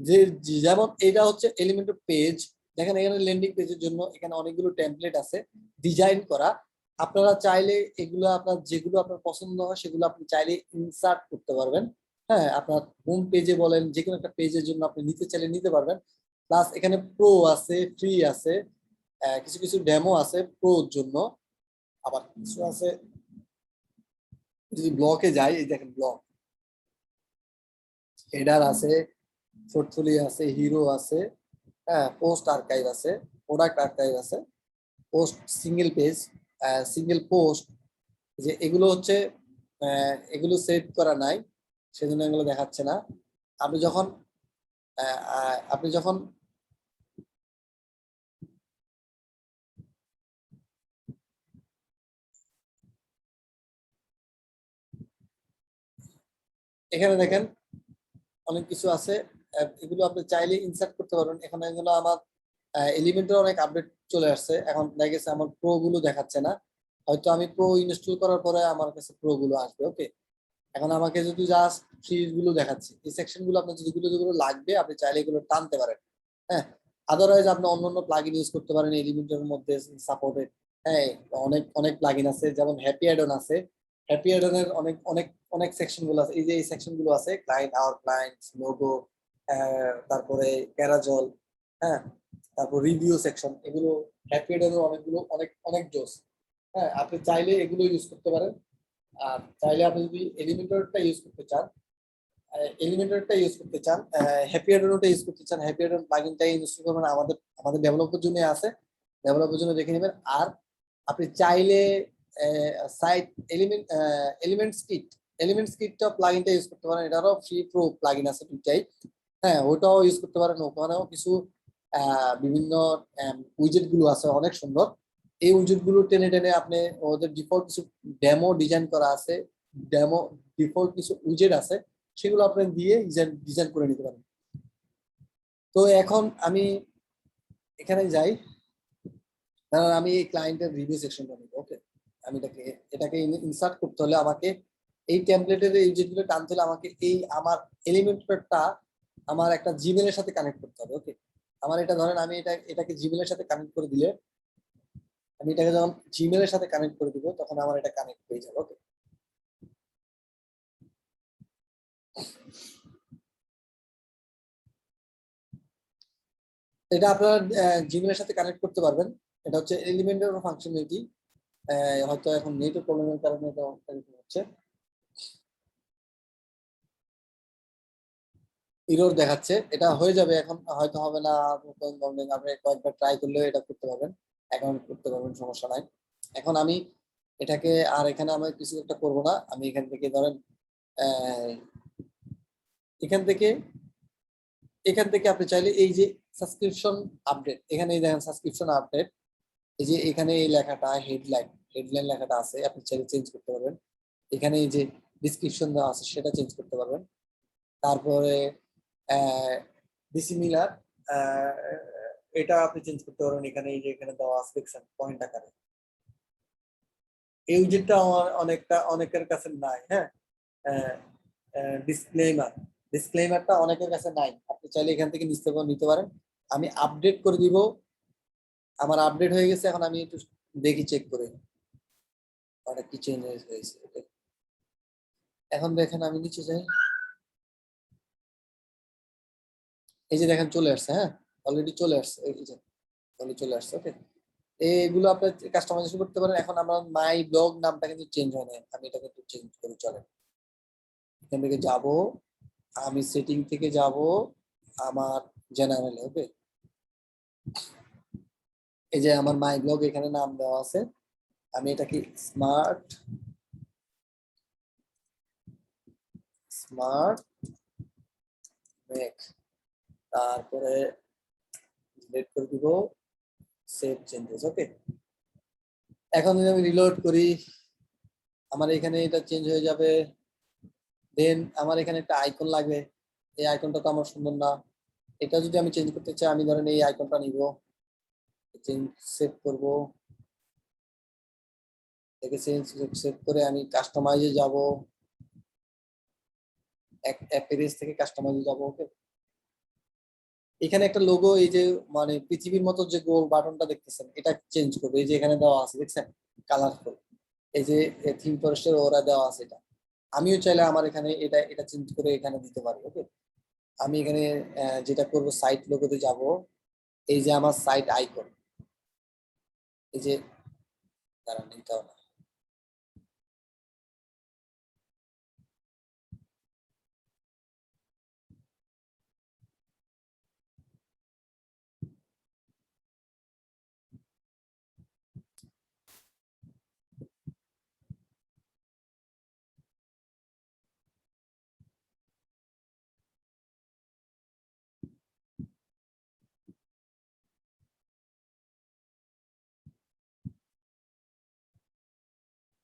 যে যেমন এটা হচ্ছে এলিমেন্টারি পেজ, দেখেন এখানে ল্যান্ডিং পেজের জন্য এখানে অনেকগুলো টেমপ্লেট আছে ডিজাইন করা। আপনারা চাইলে এগুলো আপনার যেগুলো আপনার পছন্দ হয় সেগুলো আপনি চাইলে ইনসার্ট করতে পারবেন। হ্যাঁ আপনার হোম পেজে বলেন, যে কোনো একটা পেজের জন্য আপনি নিতে চাইলে নিতে পারবেন। প্লাস এখানে প্রো আছে, ফ্রি আছে, কিছু কিছু ডেমো আছে প্রোর জন্য, আবার কিছু আছে। যদি ব্লকে যাই, এই দেখেন ব্লক, হেডার আছে, পোর্টফোলিও আছে, হিরো আছে, হ্যাঁ পোস্ট আর্কাইভ আছে, প্রোডাক্ট আর্কাইভ আছে, post single page, single post, যে এগুলো হচ্ছে এগুলো সেভ করা নাই, সেজন্য এগুলো দেখাচ্ছে না। আপনি যখন আপনি যখন এখানে দেখেন অনেক কিছু আছে, এগুলো আপনি চাইলে ইনসার্ট করতে পারবেন। এখানে এগুলো আমার এলিমেন্টের অনেক আপডেট চলে আসছে, এখন দেখা গেছে আমার প্রো গুলো দেখাচ্ছে না, হয়তো আমি প্রো ইনস্টল করার পরে আমার কাছে প্রো গুলো আসবে। ওকে, এখন আমাকে যদি জাস্ট ফ্রিজ গুলো দেখাচ্ছে, এই সেকশন গুলো আপনার যেগুলো যেগুলো লাগবে আপনি চাইলে এগুলো টানতে পারেন। হ্যাঁ আদারওয়াইজ আপনি অন্যান্য প্লাগইন ইউজ করতে পারেন এলিমেন্টের মধ্যে সাপোর্টেড। হ্যাঁ অনেক অনেক প্লাগইন আছে, যেমন হ্যাপি অ্যাডন আছে। হ্যাপি অ্যাডনের অনেক অনেক অনেক সেকশন গুলো আছে, এই যে এই সেকশন গুলো আছে ক্লায়েন্ট, আওয়ার ক্লায়েন্টস, লোগো, তারপরে ক্যারাজল, হ্যাঁ তারপর রিভিউ সেকশন, এগুলো হ্যাপি অ্যাডনের অনেকগুলো অনেক অনেক জোস। হ্যাঁ আপনি চাইলে এগুলো ইউজ করতে পারেন। আর চাইলে আপনি যদি এলিমেন্টরটা ইউজ করতে চান, হ্যাপি অ্যাডনটা ইউজ করতে চান, হ্যাপি অ্যাডন প্লাগইনটা ইনস্টল করবেন, আমাদের আমাদের ডেভেলপার জন্য আছে, ডেভেলপার জন্য দেখে নেবেন। আর আপনি চাইলে site element elements kit elements কিটটা প্লাগইনটা ইউজ করতে পারেন, এটারও ফ্রি প্রো প্লাগইন আছে দুইটাই। হ্যাঁ ওটাও ইউজ করতে পারেন, ওখানেও কিছু বিভিন্ন উইজেট গুলো আছে অনেক সুন্দর। এই উইজেট গুলো টেনে টেনে আপনি ওদের ডিফল্ট কিছু ডেমো ডিজাইন করা আছে, ডেমো ডিফল্ট কিছু উইজেট আছে, সেগুলো আপনি দিয়ে ডিজাইন ডিজাইন করে নিতে পারেন। তো এখন আমি এখানে যাই, আমি এই ক্লায়েন্টের রিভিউ সেকশনটা নিব। ওকে, আমি এটাকে ইনসার্ট করতে হলে আমাকে এই টেমপ্লেটের এই যেগুলো টানতে হলে আমাকে এই আমার এলিমেন্টটা আমার একটা জিমেলের সাথে কানেক্ট করতে হবে। ওকে, আমার এটা ধরেন আমি এটাকে জিমেলের সাথে কানেক্ট করে দিলে, আমি এটাকে যখন জিমেলের সাথে কানেক্ট করে দিব তখন আমার এটা কানেক্ট হয়ে যাবে। ওকে, এটা আপনার জিমেলের সাথে কানেক্ট করতে পারবেন। এটা হচ্ছে এলিমেন্টের ফাংশনালিটি, হয়তো এখন নেটের প্রবলেমের কারণে এটা এরকম হচ্ছে, ইরোর দেখাচ্ছে। এটা হয়ে যাবে, এখন হয়তো হবে না, আপনি কয়েকবার ট্রাই করলে এটা করতে পারবেন, অ্যাকাউন্ট করতে পারবেন, সমস্যা নাই। এখন আমি এটাকে আর এখানে আমি কিছু একটা করব না, আমি এখান থেকে ধরেন আহ, এখান থেকে এখান থেকে আপনি চাইলে এই যে সাবস্ক্রিপশন আপডেট, এখানে এই দেখেন সাবস্ক্রিপশন আপডেট, এই যে এখানে এই লেখাটা হেডলাইন লেখাটা আছে, আপনি চাইলে চেঞ্জ করতে পারবেন। এখানে এই যে ডিসক্রিপশন দেওয়া আছে সেটা চেঞ্জ করতে পারবেন। তারপরে ডিসিমিলার, এটা আপনি চেঞ্জ করতে পারবেন। এখানে এই যে এখানে দেওয়া আছে দেখছেন পয়েন্ট আকারে, এই উইজেটটা আমার অনেকের কাছে নাই। হ্যাঁ, ডিসক্লেইমার, ডিসক্লেইমারটা অনেকের কাছে নাই, আপনি চাইলে এখান থেকে নিতে পারেন। আমি আপডেট করে দিব, আমার আপডেট হয়ে গেছে, এখন আমি একটু দেখি চেক করে অনেক কি চেঞ্জ হয়েছে। এখন দেখেন আমি নিচে যাই, এই যে দেখেন চলে আসছে। হ্যাঁ, অলরেডি চলে আসছে, এই যে অলরেডি চলে আসছে। ওকে, এইগুলো আপনি কাস্টমাইজেশন করতে পারেন। এখন আমার মাই ব্লগ নামটা কিন্তু চেঞ্জ হয় না, আমি এটাকে একটু চেঞ্জ করে চলে, এখান থেকে যাব, আমি সেটিং থেকে যাব আমার জেনারেল। ওকে, এই যে আমার মাই ব্লগ এখানে নাম দেওয়া আছে, আমি এটাকে স্মার্ট স্মার্ট মেক, তারপরে ডিলিট করে দিব, সেভ চেঞ্জেস। ওকে, এখন যদি আমি রিলোড করি, আমার এখানে এটা চেঞ্জ হয়ে যাবে। দেন আমার এখানে একটা আইকন লাগবে, এই আইকনটা তো আমার সুন্দর না, এটা যদি আমি চেঞ্জ করতে চাই, আমি ধরেন এই আইকনটা নিব, চেঞ্জ সেভ করব, এটাকে চেঞ্জ সেভ করে আমি কাস্টমাইজে যাব, অ্যাপিয়ারেন্স থেকে কাস্টমাইজে যাব। ওকে, এখানে একটা লোগো, এই যে মানে পৃথিবীর মতো যে গোল বাটনটা দেখতেছেন, এটা চেঞ্জ করবে, এই যে এখানে দেওয়া আছে দেখছেন কালারফুল, এই যে থিম ফরেস্টের ওরা দেওয়া আছে এটা, আমিও চাইলে আমার এখানে এটা এটা চেঞ্জ করে এখানে দিতে পারি। ওকে, আমি এখানে যেটা করব, সাইট লোগোতে যাব, এই যে আমার সাইট আইকন, এই যে দাঁড়ান এটাও না,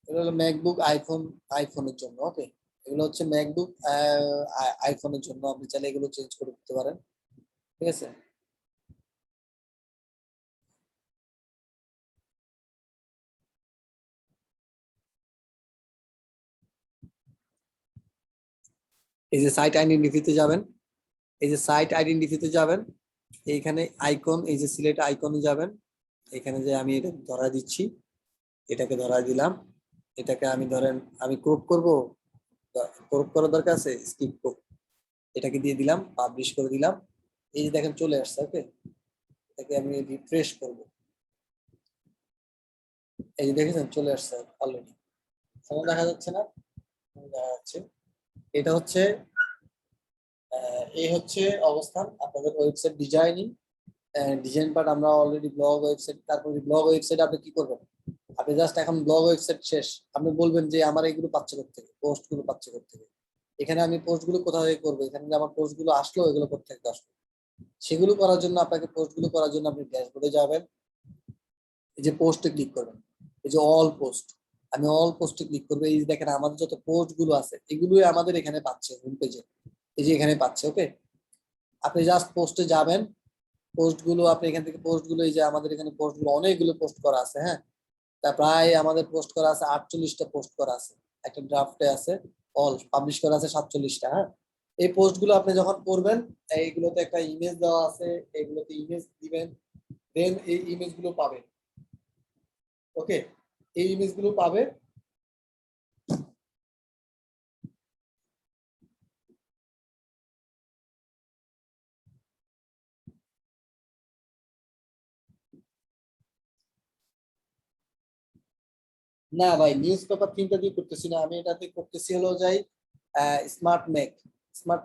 এটা হলো ম্যাকবুক আইফোনের জন্য। ওকে, এগুলো হচ্ছে ম্যাকবুক আইফোনের জন্য, আপনি চাইলে এগুলো চেঞ্জ করে দিতে পারেন। ঠিক আছে, এই যে সাইট আইডেন্টিফিতে যাবেন, এই যে সাইট আইডেন্টিফিতে যাবেন, এইখানে আইকন, এই যে সিলেক্ট আইকনে যাবেন, এখানে যে আমি এটা ধরা দিচ্ছি, এটাকে ধরা দিলাম, এটাকে আমি ধরেন আমি ক্রপ করব, ক্রপ করার দরকার আছে, স্কিপ ক্রপ, এটাকে দিয়ে দিলাম, পাবলিশ করে দিলাম, এই যে দেখেন চলে আসছে। ওকে, এটাকে আমি রিফ্রেশ করব, এই যে দেখেছেন চলে আসছে অলরেডি, এখন দেখা যাচ্ছে না? দেখা যাচ্ছে। এটা হচ্ছে এই হচ্ছে অবস্থান আপনাদের ওয়েবসাইট ডিজাইনিং, ডিজাইন পার্ট আমরা অলরেডি ব্লগ ওয়েবসাইট, তারপরে ব্লগ ওয়েবসাইট আপনি কি করবেন, আপনি জাস্ট এখন ব্লগ ওয়েবসাইট শেষ, আপনি বলবেন যে আমার এইগুলো পাচ্ছে থেকে, পোস্ট গুলো পাচ্ছে থেকে, এখানে আমি পোস্ট গুলো কোথা থেকে করবো, এখানে যে আমার পোস্ট গুলো আসলো এগুলো কোথা থেকে আসলো, সেগুলো করার জন্য আপনাকে পোস্ট গুলো করার জন্য আপনি ড্যাশবোর্ডে যাবেন, এই যে পোস্টে ক্লিক করবেন, এই যে অল পোস্ট, আমি অল পোস্টে ক্লিক করবো, এই যে দেখেন আমাদের যত পোস্ট গুলো আছে এগুলোই আমাদের এখানে পাচ্ছে হোম পেজে, এই যে এখানে পাচ্ছে। ওকে, আপনি জাস্ট পোস্টে যাবেন, পোস্ট গুলো আপনি এখান থেকে পোস্ট গুলো, এই যে আমাদের এখানে পোস্ট গুলো অনেকগুলো পোস্ট করা আছে। হ্যাঁ, তা প্রায় আমাদের পোস্ট করা আছে 48টা পোস্ট করা আছে, একটা ড্রাফটে আছে, অল পাবলিশ করা আছে 47টা। হ্যাঁ, এই পোস্ট গুলো আপনি যখন করবেন, এইগুলোতে একটা ইমেজ দেওয়া আছে, এইগুলোতে ইমেজ দিবেন, দেন এই ইমেজ গুলো পাবেন। ওকে, এই ইমেজ গুলো পাবে, না ভাই নিউজ পেপার থিমটা দিয়ে করতেছি না, আমি এটাতে করতেছি হলো যাই স্মার্ট ম্যাগ, স্মার্ট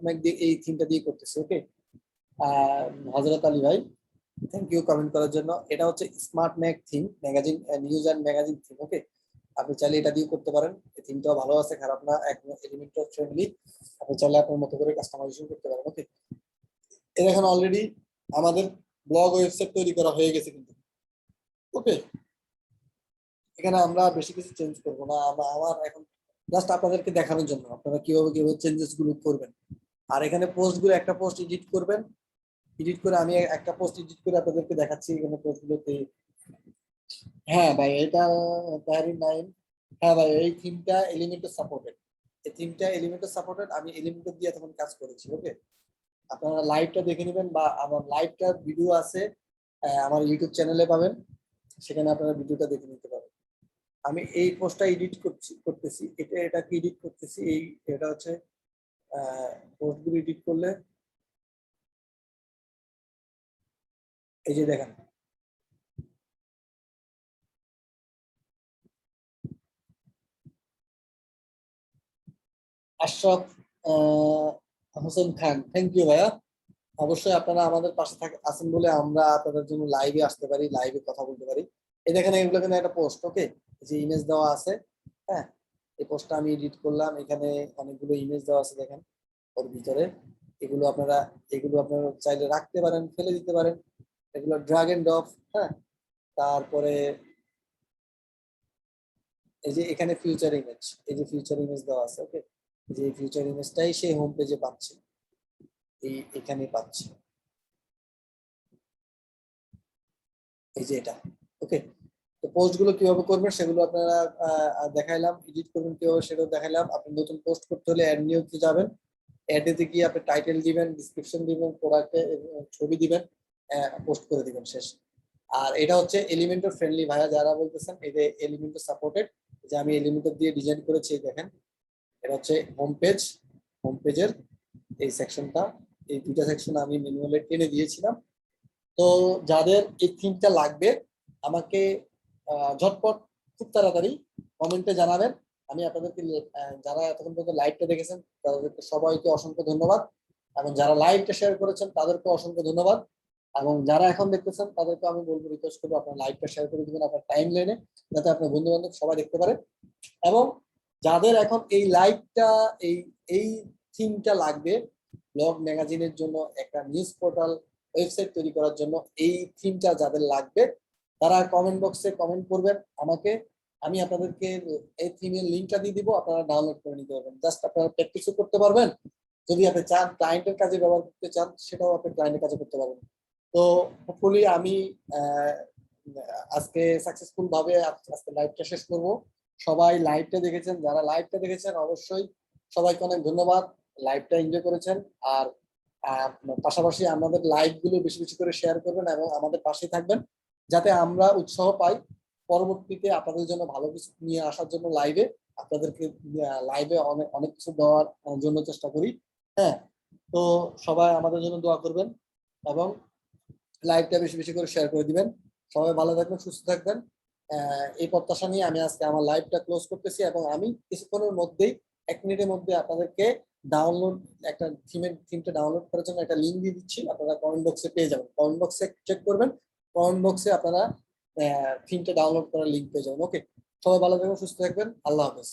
ম্যাগ দিয়ে এই থিমটা দিয়ে করতেছি। ওকে, হজরত আলী ভাই, থ্যাংক ইউ কমেন্ট করার জন্য। এটা হচ্ছে smart Mag theme, magazine, news and magazine theme. Okay, আপনি চাইলে এটা দিয়ে করতে পারেন, এই থিমটাও ভালো আছে, খারাপ না, একদম এলিমেন্টাল ফ্রেন্ডলি, আপনি চাইলে আপনার মতো করে কাস্টমাইজেশন করতে পারেন। ওকে, এটা এখন অলরেডি আমাদের ব্লগ ওয়েবসাইট তৈরি করা হয়ে গেছে কিন্তু। ওকে, এখানে আমরা বেশি কিছু চেঞ্জ করবো না, আমার এখন জাস্ট আপনাদেরকে দেখানোর জন্য আপনারা কিভাবে কিভাবে চেঞ্জেস গুলো করবেন। আর এখানে পোস্ট গুলো, একটা পোস্ট এডিট করবেন, এডিট করে আমি একটা পোস্ট এডিট করে আপনাদেরকে দেখাচ্ছি, এখানে পোস্ট গুলোতে হ্যাঁ ভাই, এটা তারই নাইন। হ্যাঁ ভাই, এই থিমটা এলিমেন্টর সাপোর্টেড। এই থিমটা এলিমেন্টর সাপোর্টেড, আমি এলিমেন্টর দিয়ে তখন কাজ করেছি। ওকে, আপনারা লাইভটা দেখে নেবেন, বা আমার লাইভটার ভিডিও আছে আমার ইউটিউব চ্যানেলে পাবেন, সেখানে আপনারা ভিডিওটা দেখে নিতে পারেন। আমি এই পোস্টটা এডিট করতেছি, এটাকে এডিট করতেছি। এটা হচ্ছে পোস্টগুলো এডিট করলে এই যে দেখেন, আশরাফ আহ, হোসেন খান, থ্যাংক ইউ ভাইয়া। অবশ্যই আপনারা আমাদের পাশে আছেন বলে আমরা আপনাদের জন্য লাইভে আসতে পারি, লাইভে কথা বলতে পারি। এই দেখেন, এগুলো কিন্তু একটা পোস্ট। ওকে, যে ইমেজ দেওয়া আছে, হ্যাঁ, এই পোস্টটা আমি এডিট করলাম। এখানে অনেকগুলো ইমেজ দেওয়া আছে দেখেন ওর ভিতরে। এগুলো আপনারা এগুলো আপনারা চাইলে রাখতে পারেন, ফেলে দিতে পারেন। এগুলো ড্রাগ এন্ড ড্রপ। হ্যাঁ, তারপরে এই যে এখানে ফিউচার ইমেজ, এই যে ফিউচার ইমেজ দেওয়া আছে। ওকে, যে ফিউচার ইমেজটাই সেই হোম পেজে পাচ্ছে, এখানে পাচ্ছে, এই যে এটা। ওকে, তো পোস্ট গুলো কিভাবে করবেন সেগুলো আপনারা দেখাইলাম, এডিট করবেন কিভাবে সেটাও দেখাইলাম। আপনি নতুন পোস্ট করতে হলে অ্যাড নিউতে যাবেন, অ্যাডেতে গিয়ে আপনি টাইটেল দিবেন, ডিসক্রিপশন দিবেন, প্রোডাক্টে ছবি দিবেন, পোস্ট করে দিবেন, শেষ। আর এটা হচ্ছে এলিমেন্টর ফ্রেন্ডলি ভাইয়া যারা বলতেছেন, এটা এলিমেন্টর সাপোর্টেড, যে আমি এলিমেন্টর দিয়ে ডিজাইন করেছি। এই দেখেন, এটা হচ্ছে হোম পেজ। হোম পেজের এই সেকশনটা, এই দুইটা সেকশন আমি ম্যানুয়ালি টেনে দিয়েছিলাম। তো যাদের এই থিমটা লাগবে আমাকে ঝটপট খুব তাড়াতাড়ি কমেন্টে জানাবেন। আমি আপনাদেরকে যারা এতক্ষণ পর্যন্ত লাইভটা দেখেছেন তাদেরকে সবাইকে অসংখ্য ধন্যবাদ, এবং যারা লাইভটা শেয়ার করেছেন তাদেরকে অসংখ্য ধন্যবাদ, এবং যারা এখন দেখতেছেন তাদেরকে আমি বলবো, রিকোয়েস্ট করবো আপনার লাইভটা শেয়ার করে দিবেন আপনার টাইম লাইনে, যাতে আপনার বন্ধু বান্ধব সবাই দেখতে পারে। এবং যাদের এখন এই লাইভটা, এই এই থিমটা লাগবে ব্লগ ম্যাগাজিনের জন্য, একটা নিউজ পোর্টাল ওয়েবসাইট তৈরি করার জন্য এই থিমটা যাদের লাগবে, তারা কমেন্ট বক্সে কমেন্ট করবেন আমাকে। আমি আপনাদেরকে এই থিমের লিঙ্কটা দিয়ে দিব, আপনারা ডাউনলোড করে নিতে পারবেন। জাস্ট আপনারা প্র্যাকটিসও করতে পারবেন, যদি আপনি চান ক্লায়েন্টের কাজে ব্যবহার করতে চান সেটাও আপনি ক্লায়েন্টের কাজে করতে পারবেন। তো হোপফুলি আমি আহ, আজকে সাকসেসফুল ভাবে আজকে লাইভটা শেষ করব। সবাই লাইভটা দেখেছেন, যারা লাইভটা দেখেছেন অবশ্যই সবাইকে অনেক ধন্যবাদ, লাইভটা এনজয় করেছেন। আর পাশাপাশি আমাদের লাইভ গুলো বেশি বেশি করে শেয়ার করবেন এবং আমাদের পাশে থাকবেন, যাতে আমরা উৎসাহ পাই পরবর্তীতে আপনাদের জন্য ভালো কিছু নিয়ে আসার জন্য। লাইভে আপনাদেরকে লাইভে অনেক অনেক কিছু দেওয়ার জন্য চেষ্টা করি। হ্যাঁ, তো সবাই আমাদের জন্য দোয়া করবেন এবং লাইভটা বেশি বেশি করে শেয়ার করে দিবেন। সবাই ভালো থাকবেন, সুস্থ থাকবেন। এই প্রত্যাশা নিয়ে আমি আজকে আমার লাইভটা ক্লোজ করতেছি, এবং আমি কিছুক্ষণের মধ্যেই, 1 মিনিটের মধ্যে আপনাদেরকে ডাউনলোড, একটা থিমটা ডাউনলোড করার জন্য একটা লিঙ্ক দিয়ে দিচ্ছি, আপনারা কমেন্ট বক্সে পেয়ে যাবেন। কমেন্ট বক্সে চেক করবেন, কমেন্ট বক্সে আপনারা থিমটা ডাউনলোড করার লিঙ্ক পেয়ে যাবেন। ওকে, সবাই ভালো থাকবেন, সুস্থ থাকবেন, আল্লাহ হাফেজ।